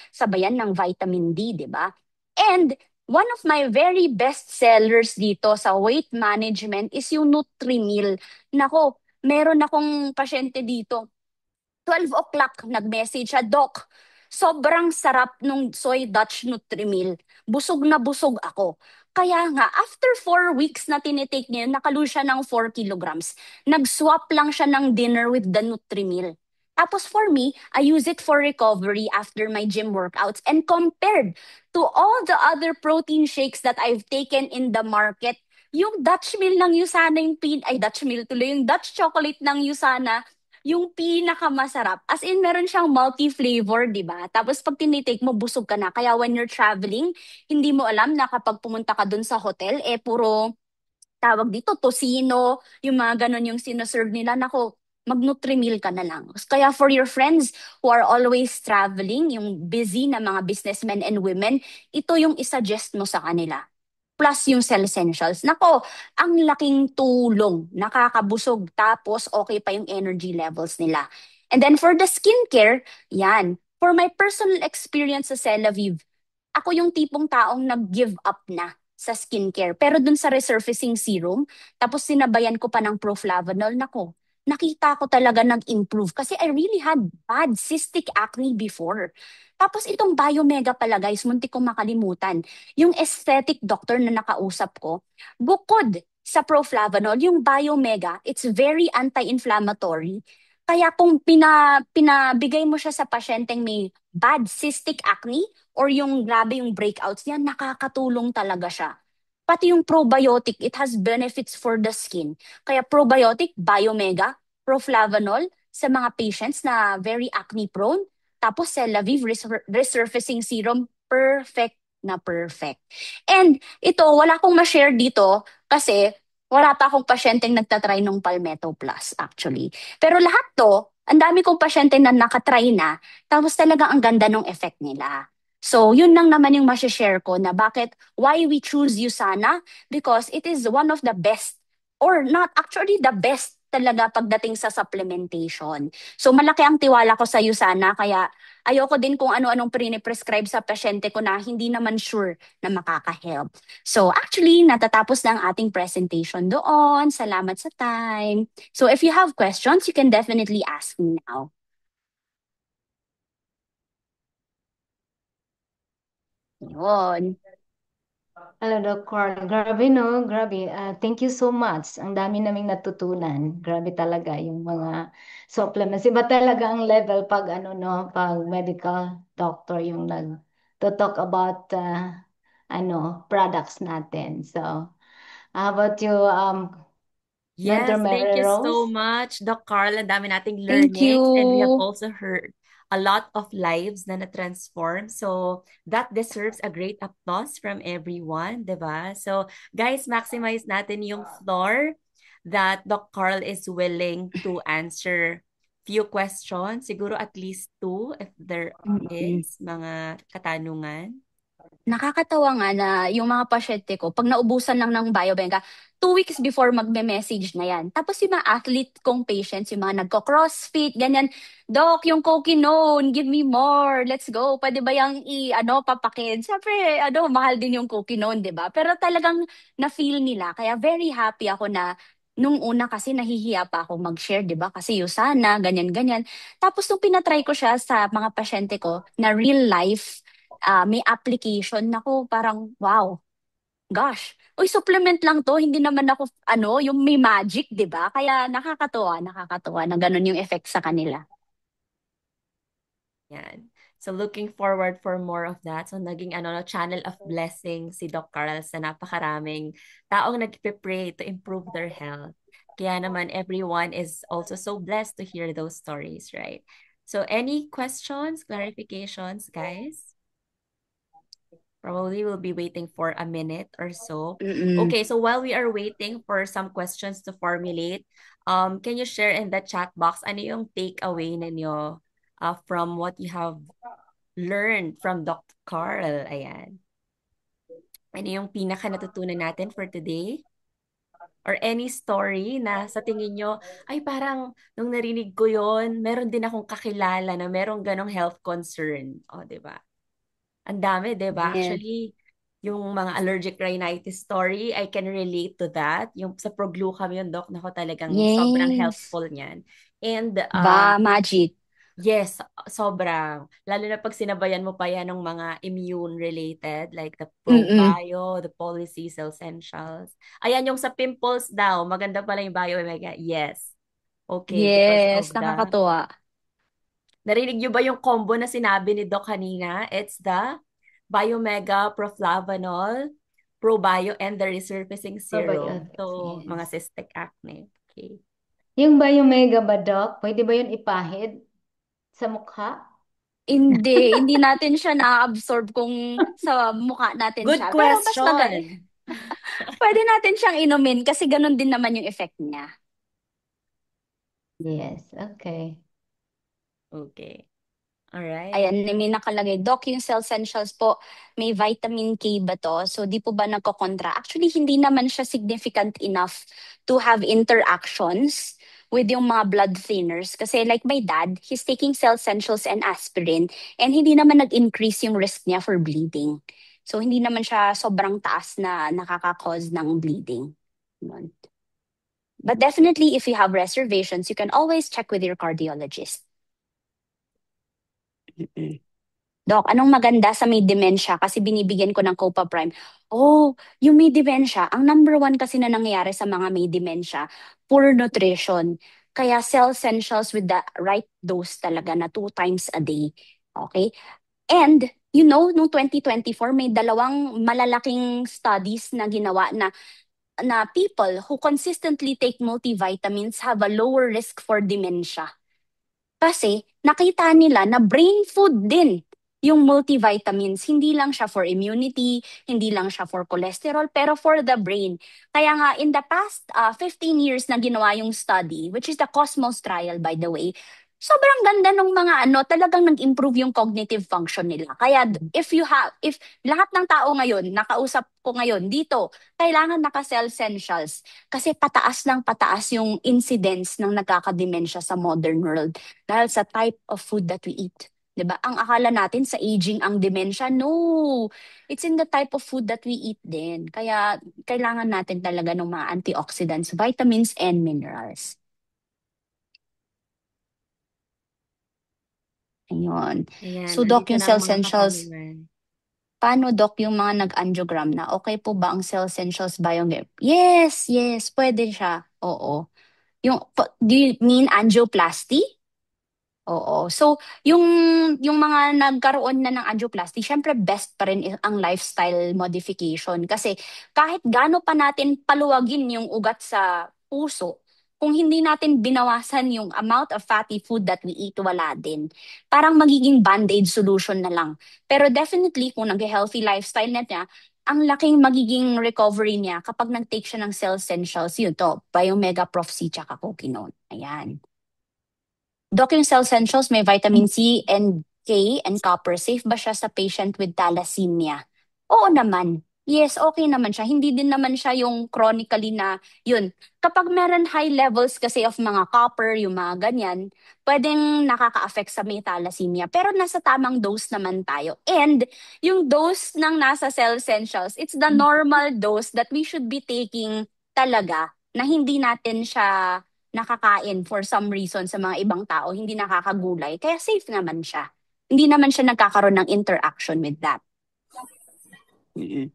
sabayan ng vitamin D, di ba? And one of my very best sellers dito sa weight management is yung Nutrimil. Nako, meron akong pasyente dito 12 o'clock, nag-message siya, Doc, sobrang sarap nung soy Dutch Nutrimil. Busog na busog ako. Kaya nga, after 4 weeks na tinitake niya, nakalose siya ng 4 kilograms. Nag-swap lang siya ng dinner with the Nutrimil. Tapos for me, I use it for recovery after my gym workouts and compared to all the other protein shakes that I've taken in the market, yung Dutch Mill ng Yusana, ay Dutch Mill tuloy, yung Dutch chocolate ng Yusana, yung pinakamasarap. As in, meron siyang multi-flavor, di ba? Tapos pag tinitake mo, busog ka na. Kaya when you're traveling, hindi mo alam na kapag pumunta ka dun sa hotel, puro tawag dito, tocino, yung mga ganon yung sinaserve nila. Nako, mag-Nutrimil ka na lang. Kaya for your friends who are always traveling, yung busy na mga businessmen and women, ito yung isuggest mo sa kanila plus yung Cell Essentials. Nako, ang laking tulong. Nakakabusog. Tapos, okay pa yung energy levels nila. And then for the skincare, yan. For my personal experience sa Celavive, ako yung tipong taong nag-give up na sa skincare. Pero dun sa resurfacing serum, tapos sinabayan ko pa ng proflavanol, nako, nakita ko talaga nag-improve kasi I really had bad cystic acne before. Tapos itong Biomega pala guys, muntik kong makalimutan. Yung aesthetic doctor na nakausap ko, bukod sa proflavanol, yung Biomega, it's very anti-inflammatory. Kaya kung pinabigay mo siya sa pasyenteng may bad cystic acne or yung grabe yung breakouts niya, nakakatulong talaga siya. Pati yung probiotic, it has benefits for the skin. Kaya probiotic, Biomega, proflavanol sa mga patients na very acne prone. Tapos Celavive Resurfacing Serum, perfect na perfect. And ito, wala akong ma-share dito kasi wala pa akong pasyenteng nagtatry ng Palmetto Plus actually. Pero lahat to, ang dami kong pasyente na nakatry na, tapos talaga ang ganda ng effect nila. So, yun lang naman yung share ko na why we choose Usana, because it is one of the best, or not actually the best talaga pagdating sa supplementation. So, malaki ang tiwala ko sa Usana, kaya ayoko din kung ano-anong prescribe sa pasyente ko na hindi naman sure na makaka-help. So, actually, natatapos na ang ating presentation doon. Salamat sa time. So, if you have questions, you can definitely ask me now. Yun. Hello, Doc Carl. Grabe, no? Grabe. Thank you so much. Ang dami naming natutunan. Grabe talaga yung mga supplements. Iba talaga ang level pag ano, no, pag medical doctor yung to talk about products natin. So, how about you, Mentor Yes, thank Mary you so Rose? much, Doc Carl. Ang dami nating Thank learnings and we have you. also heard a lot of lives na na-transform. So that deserves a great applause from everyone, 'di ba? So guys, maximize natin yung floor that Doc Carl is willing to answer few questions, siguro at least two if there Mm-mm. is mga katanungan. Nakakatawa nga na yung mga pasyente ko, pag naubusan lang ng biobanka, 2 weeks before magme-message na yan. Tapos yung mga athlete kong patients, yung mga nagko-crossfit, ganyan, Doc, yung Cokinone, give me more, let's go. Pwede ba yung papakin? Siyempre, mahal din yung Cokinone, di ba? Pero talagang na-feel nila. Kaya very happy ako na nung una kasi nahihiya pa ako mag-share, di ba? Kasi yung sana, ganyan-ganyan. Tapos nung pinatry ko siya sa mga pasyente ko na real life, may application, nako, parang wow, gosh. Uy, supplement lang to, hindi naman ako, yung may magic, di ba? Kaya nakakatuwa na ganun yung effect sa kanila. Yan. So looking forward for more of that. So naging channel of blessing si Doc Carl sa napakaraming taong nagpe-pray to improve their health. Kaya naman everyone is also so blessed to hear those stories, right? So any questions, clarifications, guys? Probably we'll be waiting for a minute or so. Mm-mm. Okay, so while we are waiting for some questions to formulate, can you share in the chat box ano yung takeaway ninyo from what you have learned from Dr. Carl? Ayan. Ano yung pinaka natutunan natin for today? Or any story na sa tingin nyo, ay parang nung narinig ko yon meron din akong kakilala na merong ganong health concern. O, di ba? Ang dami, 'di ba? Yes. Actually, yung mga allergic rhinitis story, I can relate to that. Yung sa Proglucam yun, Doc, nako talagang sobrang Yes. helpful niyan. And Ba, magic. yes, sobrang. Lalo na pag sinabayan mo pa yan ng mga immune-related, like the Mm-mm. ProBio, the Policies Essentials. Ayan, yung sa pimples daw, maganda pala yung Bio Omega. Yes. Okay, because Yes, of the nakakatuwa. narinig niyo ba yung combo na sinabi ni Doc kanina? It's the Biomega Proflavanol, ProBio, and the Resurfacing Serum. Probiotics, So, mga yes. cystic acne. Okay. Yung Biomega ba, Doc? Pwede ba yun ipahid sa mukha? Hindi natin siya na-absorb kung sa mukha natin Good siya. Pero mas question. pwede natin siyang inumin kasi ganun din naman yung effect niya. Yes, okay. Okay. All right. Ayan, may nakalagay, Doc, yung Cell Essentials po, may vitamin K ba to? So, di po ba nagkokontra? Actually, hindi naman siya significant enough to have interactions with yung mga blood thinners. Kasi like my dad, he's taking Cell Essentials and aspirin and hindi naman nag-increase yung risk niya for bleeding. So, hindi naman siya sobrang taas na nakaka-cause ng bleeding. Ganun. But definitely, if you have reservations, you can always check with your cardiologist. Doc, anong maganda sa may dementia? Kasi binibigyan ko ng Copa Prime. Oh, yung may dementia, ang number one kasi na nangyayari sa mga may dementia, poor nutrition. Kaya cell essentials with the right dose talaga na 2 times a day. Okay? And, nung 2024, may dalawang malalaking studies na ginawa na people who consistently take multivitamins have a lower risk for dementia. Kasi nakita nila na brain food din yung multivitamins. Hindi lang siya for immunity, hindi lang siya for cholesterol, pero for the brain. Kaya nga, in the past 15 years na ginawa yung study, which is the Cosmos trial by the way, sobrang ganda ng mga talagang nag-improve yung cognitive function nila. Kaya if lahat ng tao ngayon, nakausap ko ngayon dito, kailangan naka-cell essentials kasi pataas ng pataas yung incidence ng nagkakademensya sa modern world dahil sa type of food that we eat. 'Di ba? Ang akala natin sa aging ang dementia, no. It's in the type of food that we eat din. Kaya kailangan natin talaga ng mga antioxidants, vitamins and minerals. Ayun. Ayan, So Doc, nandito yung na ang Cell mga Essentials, katanungan. paano Doc yung mga nag-angiogram na? Okay po ba ang Cell Essentials Biogap? Yes, yes, pwede siya. Oo. Do you mean angioplasty? Oo. So, yung yung mga nagkaroon na ng angioplasty, syempre best pa rin ang lifestyle modification kasi kahit gaano pa natin paluwagin yung ugat sa puso, kung hindi natin binawasan yung amount of fatty food that we eat, wala din. Parang magiging band-aid solution na lang. Pero definitely, kung nag-healthy lifestyle na niya, ang laking magiging recovery niya kapag nag-take siya ng cell essentials, yun to, Biomega Prof C tsaka Coquinone. Ayan. Doc, yung cell essentials may vitamin C and K and copper. Safe ba siya sa patient with thalassemia? Oo naman. Yes, okay naman siya. Hindi din naman siya yung chronically na, yun. Kapag meron high levels kasi of mga copper, yung mga ganyan, pwedeng nakaka-affect sa may thalassemia. Pero nasa tamang dose naman tayo. And yung dose ng nasa cell essentials, it's the normal dose that we should be taking talaga na hindi natin siya nakakain for some reason sa mga ibang tao, hindi nakakagulay. Kaya safe naman siya. Hindi naman siya nagkakaroon ng interaction with that. Mm-mm.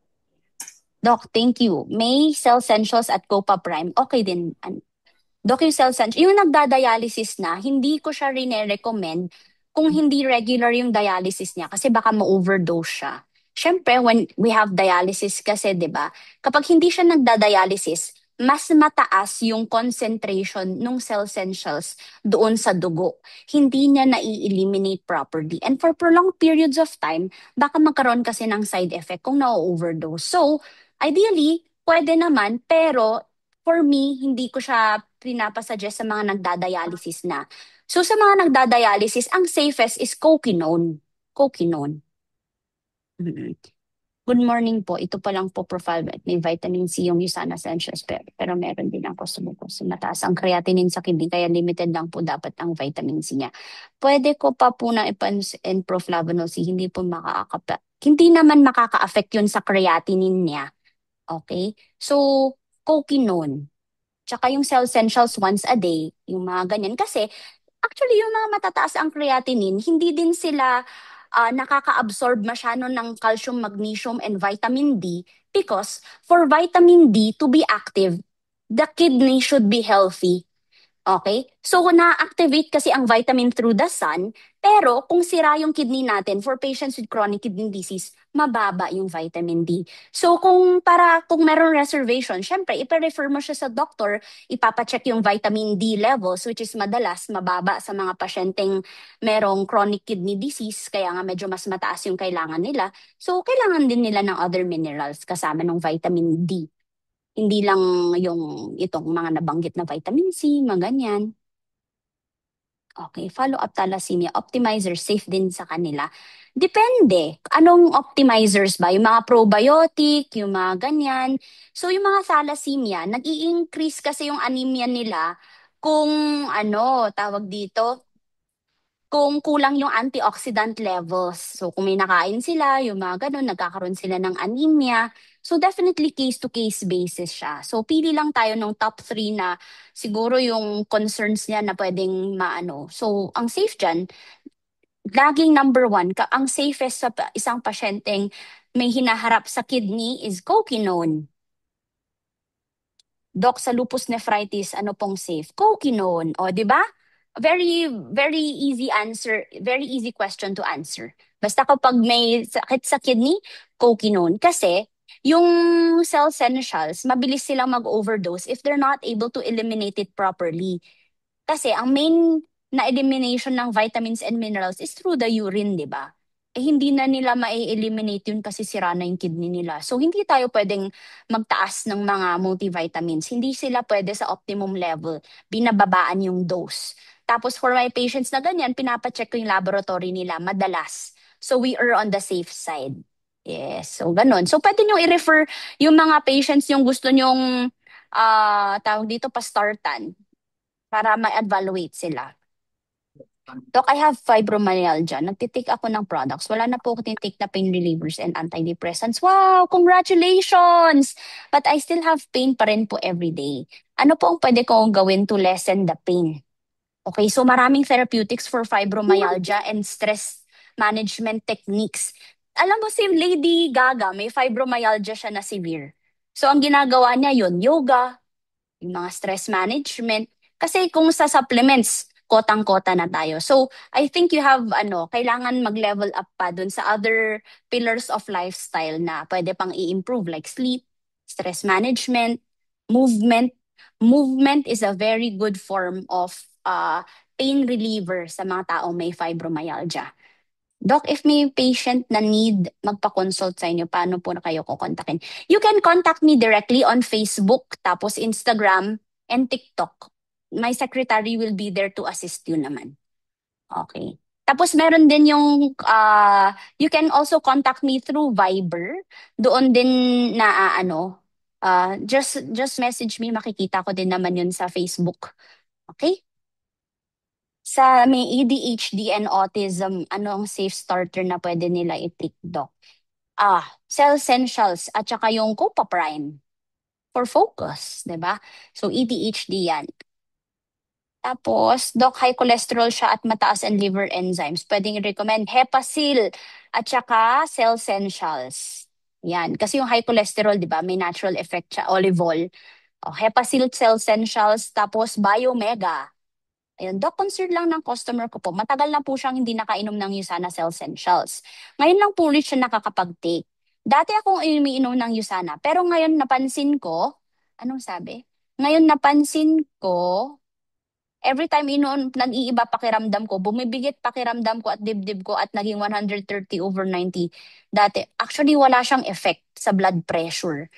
Doc, thank you. May cell essentials at Copa Prime. Okay din. Doc, yung cell essentials, yung nagda-dialysis na, hindi ko siya rin-recommend kung hindi regular yung dialysis niya kasi baka ma-overdose siya. Siyempre, when we have dialysis kasi, di ba, kapag hindi siya nagda-dialysis, mas mataas yung concentration ng cell essentials doon sa dugo. Hindi niya na-eliminate properly. And for prolonged periods of time, baka magkaroon kasi ng side effect kung na-overdose. So, ideally, pwede naman, pero for me, hindi ko siya pinapasuggest sa mga nagdadialysis na. So sa mga nagdadialysis, ang safest is Coquinone. Coquinone. Mm. Good morning po. Ito pa lang po profile. May vitamin C yung Usana Essentials pero meron din ako sumubok. So mataas ang creatinine sa kidney kaya limited lang po dapat ang vitamin C niya. Pwede ko pa po na ipans and proflavanol C. Hindi naman makaka-affect yun sa creatinine niya. Okay? So, Coquinone. Tsaka yung cell essentials once a day, yung mga ganyan. Kasi actually yung mga matataas ang creatinine, hindi din sila nakaka-absorb masyado ng calcium, magnesium, and vitamin D because for vitamin D to be active, the kidney should be healthy. Okay? So, na-activate kasi ang vitamin through the sun, pero kung sira yung kidney natin, for patients with chronic kidney disease, mababa yung vitamin D. So, kung meron reservation, syempre, ipa-refer mo siya sa doktor, ipapacheck yung vitamin D levels, which is madalas mababa sa mga pasyenteng merong chronic kidney disease, kaya nga medyo mas mataas yung kailangan nila. So, kailangan din nila ng other minerals kasama ng vitamin D. Hindi lang yung itong mga nabanggit na vitamin C, mga ganyan. Okay, follow-up thalassemia. Optimizer, safe din sa kanila. Depende. Anong optimizers ba? Yung mga probiotic, yung mga ganyan. So, yung mga thalassemia, nag-i-increase kasi yung anemia nila kung tawag dito, kung kulang yung antioxidant levels. So, kung may nakain sila, yung mga ganun, nagkakaroon sila ng anemia. So, definitely case-to-case basis siya. So, pili lang tayo ng top 3 na siguro yung concerns niya na pwedeng maano. So, ang safe dyan, laging number 1, ang safest sa isang pasyenteng may hinaharap sa kidney is Coquinone. Doc, sa lupus nephritis, ano pong safe? Coquinone. O, di ba? Very, very easy answer. Very easy question to answer. Basta kapag may sakit sa kidney, Coquinone. Kasi, yung cell essentials, mabilis silang mag-overdose if they're not able to eliminate it properly. Kasi ang main na elimination ng vitamins and minerals is through the urine, di ba? Eh, hindi na nila ma-eliminate yun kasi sira na yung kidney nila. So, hindi tayo pwedeng magtaas ng mga multivitamins. Hindi sila pwede sa optimum level. Binababaan yung dose. Tapos, for my patients na ganyan, pinapacheck ko yung laboratory nila madalas. So, we are on the safe side. Yes. So, ganun. So, pwede nyo i-refer yung mga patients yung gusto nyong tawag dito, pastartan para ma-evaluate sila. Doc, I have fibromyalgia. Nagtitake ako ng products. Wala na po ako tinitake na pain relievers and antidepressants. Wow! Congratulations! But I still have pain pa rin po every day. Ano po ang pwede kong gawin to lessen the pain? Okay, so maraming therapeutics for fibromyalgia and stress management techniques. Alam mo, si Lady Gaga, may fibromyalgia siya na severe. So ang ginagawa niya yun, yoga, yung mga stress management. Kasi kung sa supplements, kotang-kota na tayo. So, I think you have, kailangan mag-level up pa dun sa other pillars of lifestyle na pwede pang i-improve like sleep, stress management, movement. Movement is a very good form of pain reliever sa mga taong may fibromyalgia. Doc, if may patient na need magpa-consult sa inyo, paano po na kayo kukontakin? You can contact me directly on Facebook, tapos Instagram, and TikTok. My secretary will be there to assist you naman. Okay. Tapos meron din yung, you can also contact me through Viber. Doon din na, just message me, makikita ko din naman yun sa Facebook. Okay? Sa may ADHD and autism, ano ang safe starter na pwede nila i-take, Doc? Cell Essentials at saka yung Copa Prime for focus, 'di ba? So ADHD yan. Tapos, Doc, high cholesterol siya at mataas ang liver enzymes. Pwedeng i-recommend Hepasil at saka Cell Essentials. Yan. Kasi yung high cholesterol, di ba, may natural effect siya, olive oil. Hepasil, Cell Essentials, tapos Biomega. Ayun, Doc, concern lang ng customer ko po. Matagal na po siyang hindi nakainom ng Usana Cell Essentials. Ngayon lang po ulit siya nakakapag-take. Dati akong umiinom ng Usana, pero ngayon napansin ko, anong sabi? Ngayon napansin ko, every time inon, nag-iiba pakiramdam ko, bumibigit pakiramdam ko at dibdib ko at naging 130/90 dati. Actually, wala siyang effect sa blood pressure.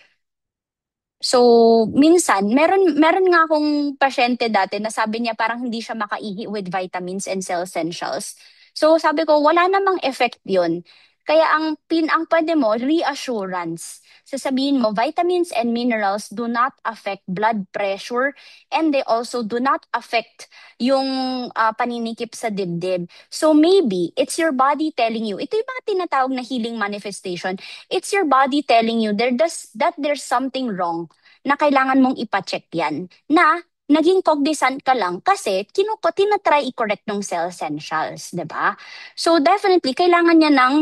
So, minsan, meron nga akong pasyente dati na sabi niya parang hindi siya makaihi with vitamins and cell essentials. So, sabi ko, wala namang effect yun. Kaya ang pwede mo, reassurance. Sasabihin mo, vitamins and minerals do not affect blood pressure and they also do not affect yung paninikip sa dibdib. So maybe, it's your body telling you, ito yung mga tinatawag na healing manifestation, it's your body telling you that there's something wrong na kailangan mong ipacheck yan. Na naging cognizant ka lang kasi tinatry i-correct ng cell essentials, di ba? So definitely, kailangan niya ng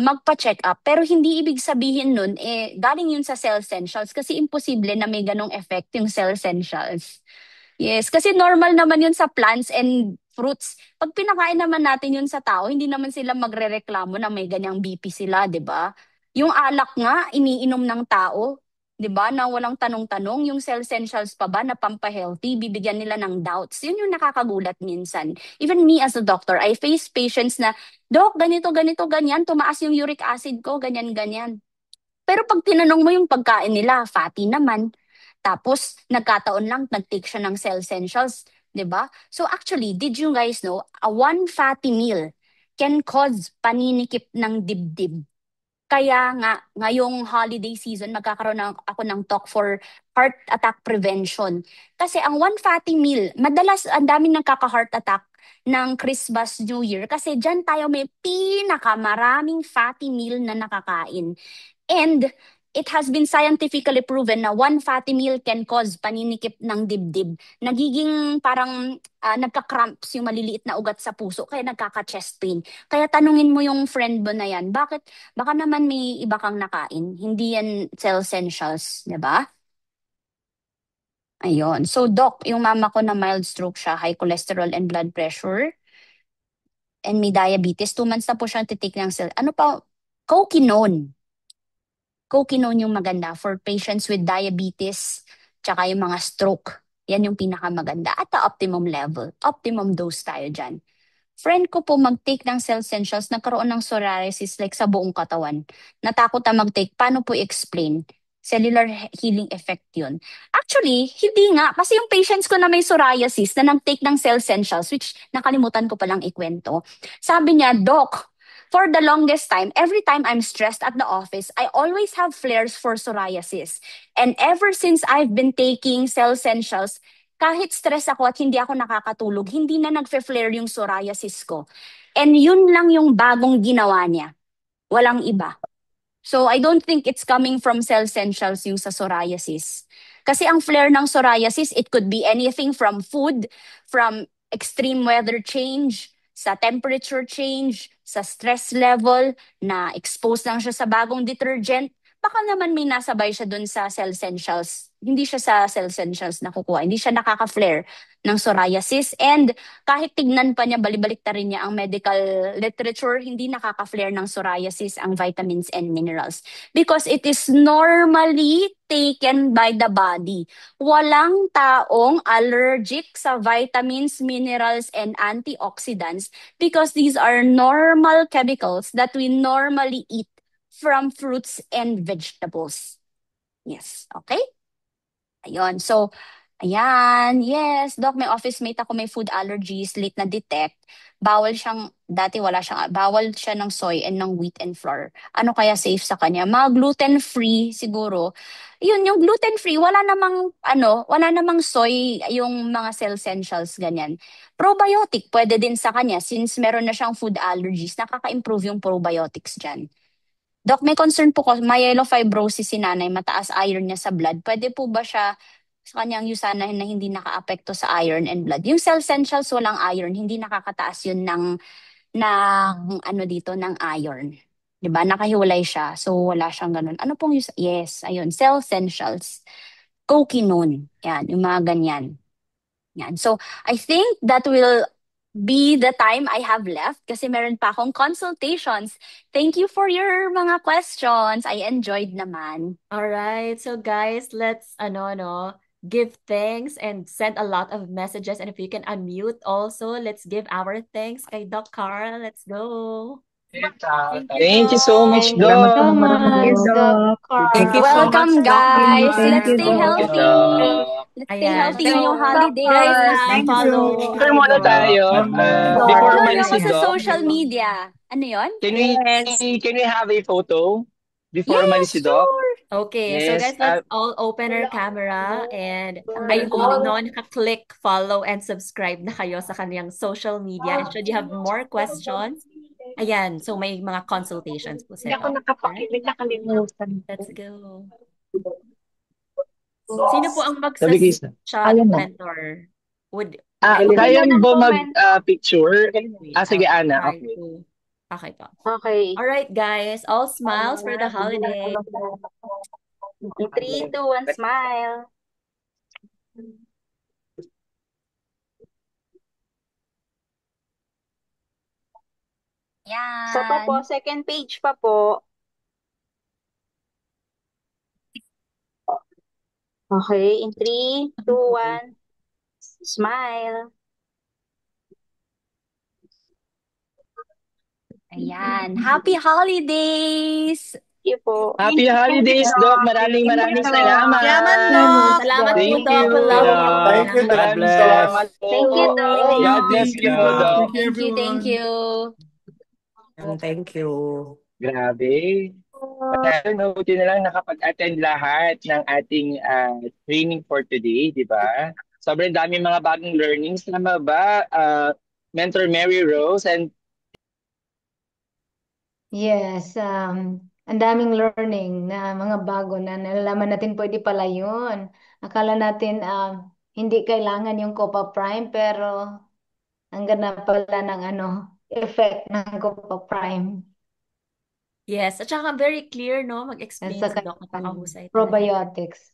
magpa-check up. Pero hindi ibig sabihin nun, galing yun sa cell essentials kasi imposible na may ganong effect yung cell essentials. Yes, kasi normal naman yun sa plants and fruits. Pag pinakain naman natin yun sa tao, hindi naman sila magrereklamo na may ganyang BP sila, di ba? Yung alak nga, iniinom ng tao, di ba? Na walang tanong-tanong, yung cell essentials pa ba na pampahealthy, bibigyan nila ng doubts. Yun yung nakakagulat minsan. Even me as a doctor, I face patients na, Doc, ganito, ganito, ganyan, tumaas yung uric acid ko, ganyan, ganyan. Pero pag tinanong mo yung pagkain nila, fatty naman. Tapos, nagkataon lang, nag-take siya ng cell essentials, di ba? So actually, did you guys know, a one fatty meal can cause paninikip ng dibdib. Kaya nga, ngayong holiday season, magkakaroon ako ng talk for heart attack prevention. Kasi ang one fatty meal, madalas ang daming nagkaka-heart attack ng Christmas, New Year. Kasi dyan tayo may pinakamaraming fatty meal na nakakain. And it has been scientifically proven na one fatty meal can cause paninikip ng dibdib. Nagiging parang nagka-cramps yung maliliit na ugat sa puso, kaya nagkaka-chest pain. Kaya tanungin mo yung friend mo na yan, bakit? Baka naman may iba kang nakain. Hindi yan cell essentials, di ba? Ayun. So, Doc, yung mama ko na mild stroke siya, high cholesterol and blood pressure, and may diabetes. 2 months na po siyang titik ng cell. Ano pa? Coquinone. Coquinone yung maganda for patients with diabetes, tsaka yung mga stroke. Yan yung pinakamaganda at the optimum level. Optimum dose tayo dyan. Friend ko po mag-take ng cell essentials, nagkaroon ng psoriasis like sa buong katawan. Natakot na mag-take. Paano po i-explain? Cellular healing effect yun. Actually, hindi nga. Kasi yung patients ko na may psoriasis na nag-take ng cell essentials, which nakalimutan ko palang ikwento, sabi niya, Doc, for the longest time, every time I'm stressed at the office, I always have flares for psoriasis. And ever since I've been taking cell essentials, kahit stress ako at hindi ako nakakatulog, hindi na nagfe-flare yung psoriasis ko. And yun lang yung bagong ginawa niya. Walang iba. So I don't think it's coming from cell essentials yung sa psoriasis. Kasi ang flare ng psoriasis, it could be anything from food, from extreme weather change, sa temperature change, sa stress level, na exposed lang siya sa bagong detergent. baka naman may nasabay siya dun sa cell essentials. Hindi siya sa cell essentials nakukuha. Hindi siya nakaka-flare ng psoriasis. And kahit tignan pa niya, balibalik ta rin niya ang medical literature, hindi nakaka-flare ng psoriasis ang vitamins and minerals. Because it is normally taken by the body. Walang taong allergic sa vitamins, minerals, and antioxidants because these are normal chemicals that we normally eat from fruits and vegetables. Yes, okay? Ayun. So, ayan. Yes, Doc, may office mate ako may food allergies, late na detect. Bawal siya ng soy and ng wheat and flour. Ano kaya safe sa kanya? Mga gluten-free siguro. Yun, yung gluten-free, wala namang soy, yung mga cell essentials, ganyan. Probiotic, pwede din sa kanya since meron na siyang food allergies, nakaka-improve yung probiotics dyan. Doc, may concern po ko, myelofibrosis si nanay, mataas iron niya sa blood. Pwede po ba siya sa kanyang usana na hindi nakaapekto sa iron and blood? Yung cell essentials walang iron, hindi nakakataas yun ng iron. 'Di ba? Nakahiwalay siya. So wala siyang ganun. Ano pong yes, ayun, cell essentials. Coquinone. Yan, yung mga ganyan. Yan. So, I think that will be the time I have left kasi meron pa akong consultations. Thank you for your mga questions. I enjoyed naman. All right. So guys, let's give thanks and send a lot of messages. And if you can unmute also, let's give our thanks kay Doc Carl. Let's go. Thank you, Thank you so much, Thank you Salamat Doc. po, so marami, much, Doc. Doc Thank you so Carl. much, Welcome, Doc Lily. guys. Thank Let's you, stay Thank Doc. you, healthy. Doc. Let's stay Ayan. healthy So, ngayong Doc holidays. guys, Carl. Thank you, follow Share Doc. muna tayo. Doc. Before Follow nyo umalis ako si sa Doc, social media. Ano yon? can we Yes. can we have a photo before umalis si Yes, Doc? sure. Okay, so Yes. guys, let's all open our camera and I hope Ayan. naka-click follow and subscribe na kayo sa kaniyang social media. And should you have more questions, ayan, so may mga consultations po Hindi set ako up. Alright, nakapakilig, nakalimutan ko. let's go. Sino po ang Sabi ko isa. magsa-shot Ayun na. mentor? Would Okay Kaya na ng ba comment. mag-picture? wait, Sige, I'll Ana. try Okay. to. Okay po. Okay. All right, guys, all smiles for the holiday. 3, 2, 1, smile. Yan. Sa pa po, second page pa po. Okay, in 3, 2, 1, smile. Ayan. Happy holidays! Thank you po. Happy holidays, Doc. Maraming salamat. Salamat po, Thank Doc. you. We love you. Thank you, Doc. Salamat. God Maraming bless. salamat po. Thank you, Doc. God bless Thank you, you. Doc. Thank you, Thank you, thank everyone. you. And thank you. Grabe. Ano, buti na lang nakapag-attend lahat ng ating training for today, di ba? Sobrang dami mga bagong learnings. Tama ba, Mentor Mary Rose? And Yes, ang daming learning na mga bago na nalalaman natin pwede pala yun. Akala natin hindi kailangan yung Copa Prime pero ang ganda pala ng effect ng Copa Prime Yes, at saka very clear, no? at Mag-explain sa si Doc. Napakahusay talaga. probiotics.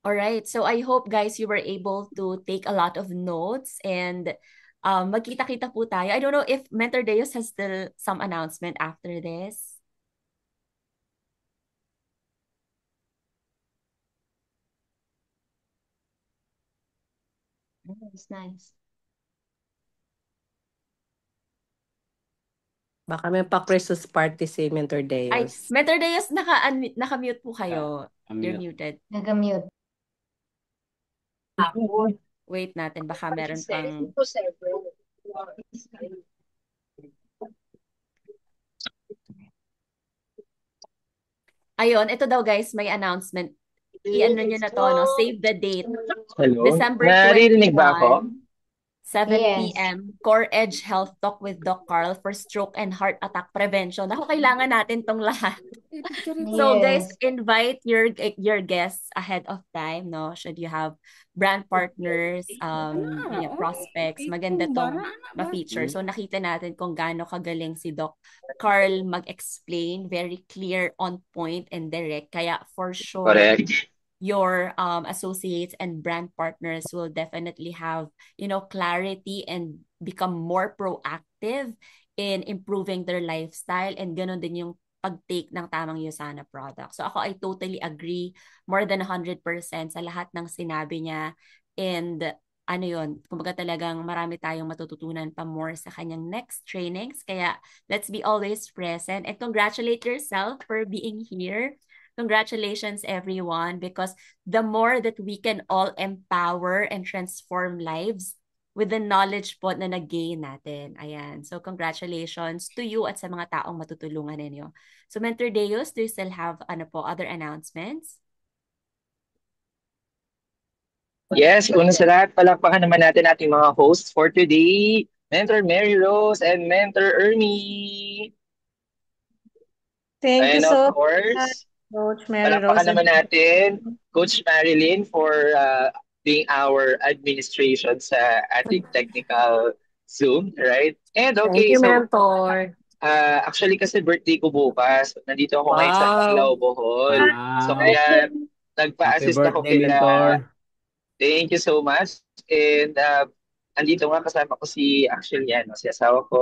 All right. So I hope guys you were able to take a lot of notes and magkita-kita po tayo. I don't know if Mentor Deus has still some announcement after this. It's nice. Baka may pa-Christmas party si Mentor Ay, Deus. Mentor Deus, naka-mute po kayo. You're muted. Nagamute. Wait natin, baka meron pang... Ayun, ito daw guys, may announcement. I-ano nyo na to, no? Save the date. hello? December Naririnig ba ako? 21, 7 Yes. p.m. Core Edge Health Talk with Doc Carl for stroke and heart attack prevention. Ako, kailangan natin tong lahat. So guys, Yes. invite your guests ahead of time, no? Should you have brand partners, prospects, maganda tong ma-feature. So nakita natin kung gaano kagaling si Doc Carl mag-explain, very clear, on point, and direct. Kaya for sure, Correct. your associates and brand partners will definitely have, clarity and become more proactive in improving their lifestyle, and ganun din yung pag-take ng tamang Usana product. So ako, I totally agree more than 100% sa lahat ng sinabi niya, and ano yun, kumbaga talagang marami tayong matututunan pa more sa kanyang next trainings. Kaya let's be always present and congratulate yourself for being here. Congratulations, everyone, because the more that we can all empower and transform lives with the knowledge po na nag-gain natin. Ayan. So, congratulations to you at sa mga taong matutulungan ninyo. So, Mentor Deus, do you still have other announcements? Yes, una sa lahat, palakpakan naman natin ating mga hosts for today, Mentor Mary Rose and Mentor Ernie. Thank you And so of much, course, Coach Mary Rose. palakpakan naman natin Coach Marilyn for being our administration sa ating technical Zoom, right? And Thank okay, you, so Mentor. actually kasi birthday ko bukas. Nandito ako ngayon sa Wow. Ifugao, Bohol. So Wow. kaya Happy nagpa-assist ako birthday, kila. Mentor. Thank you so much. And andito nga kasama ko si actually si asawa ko,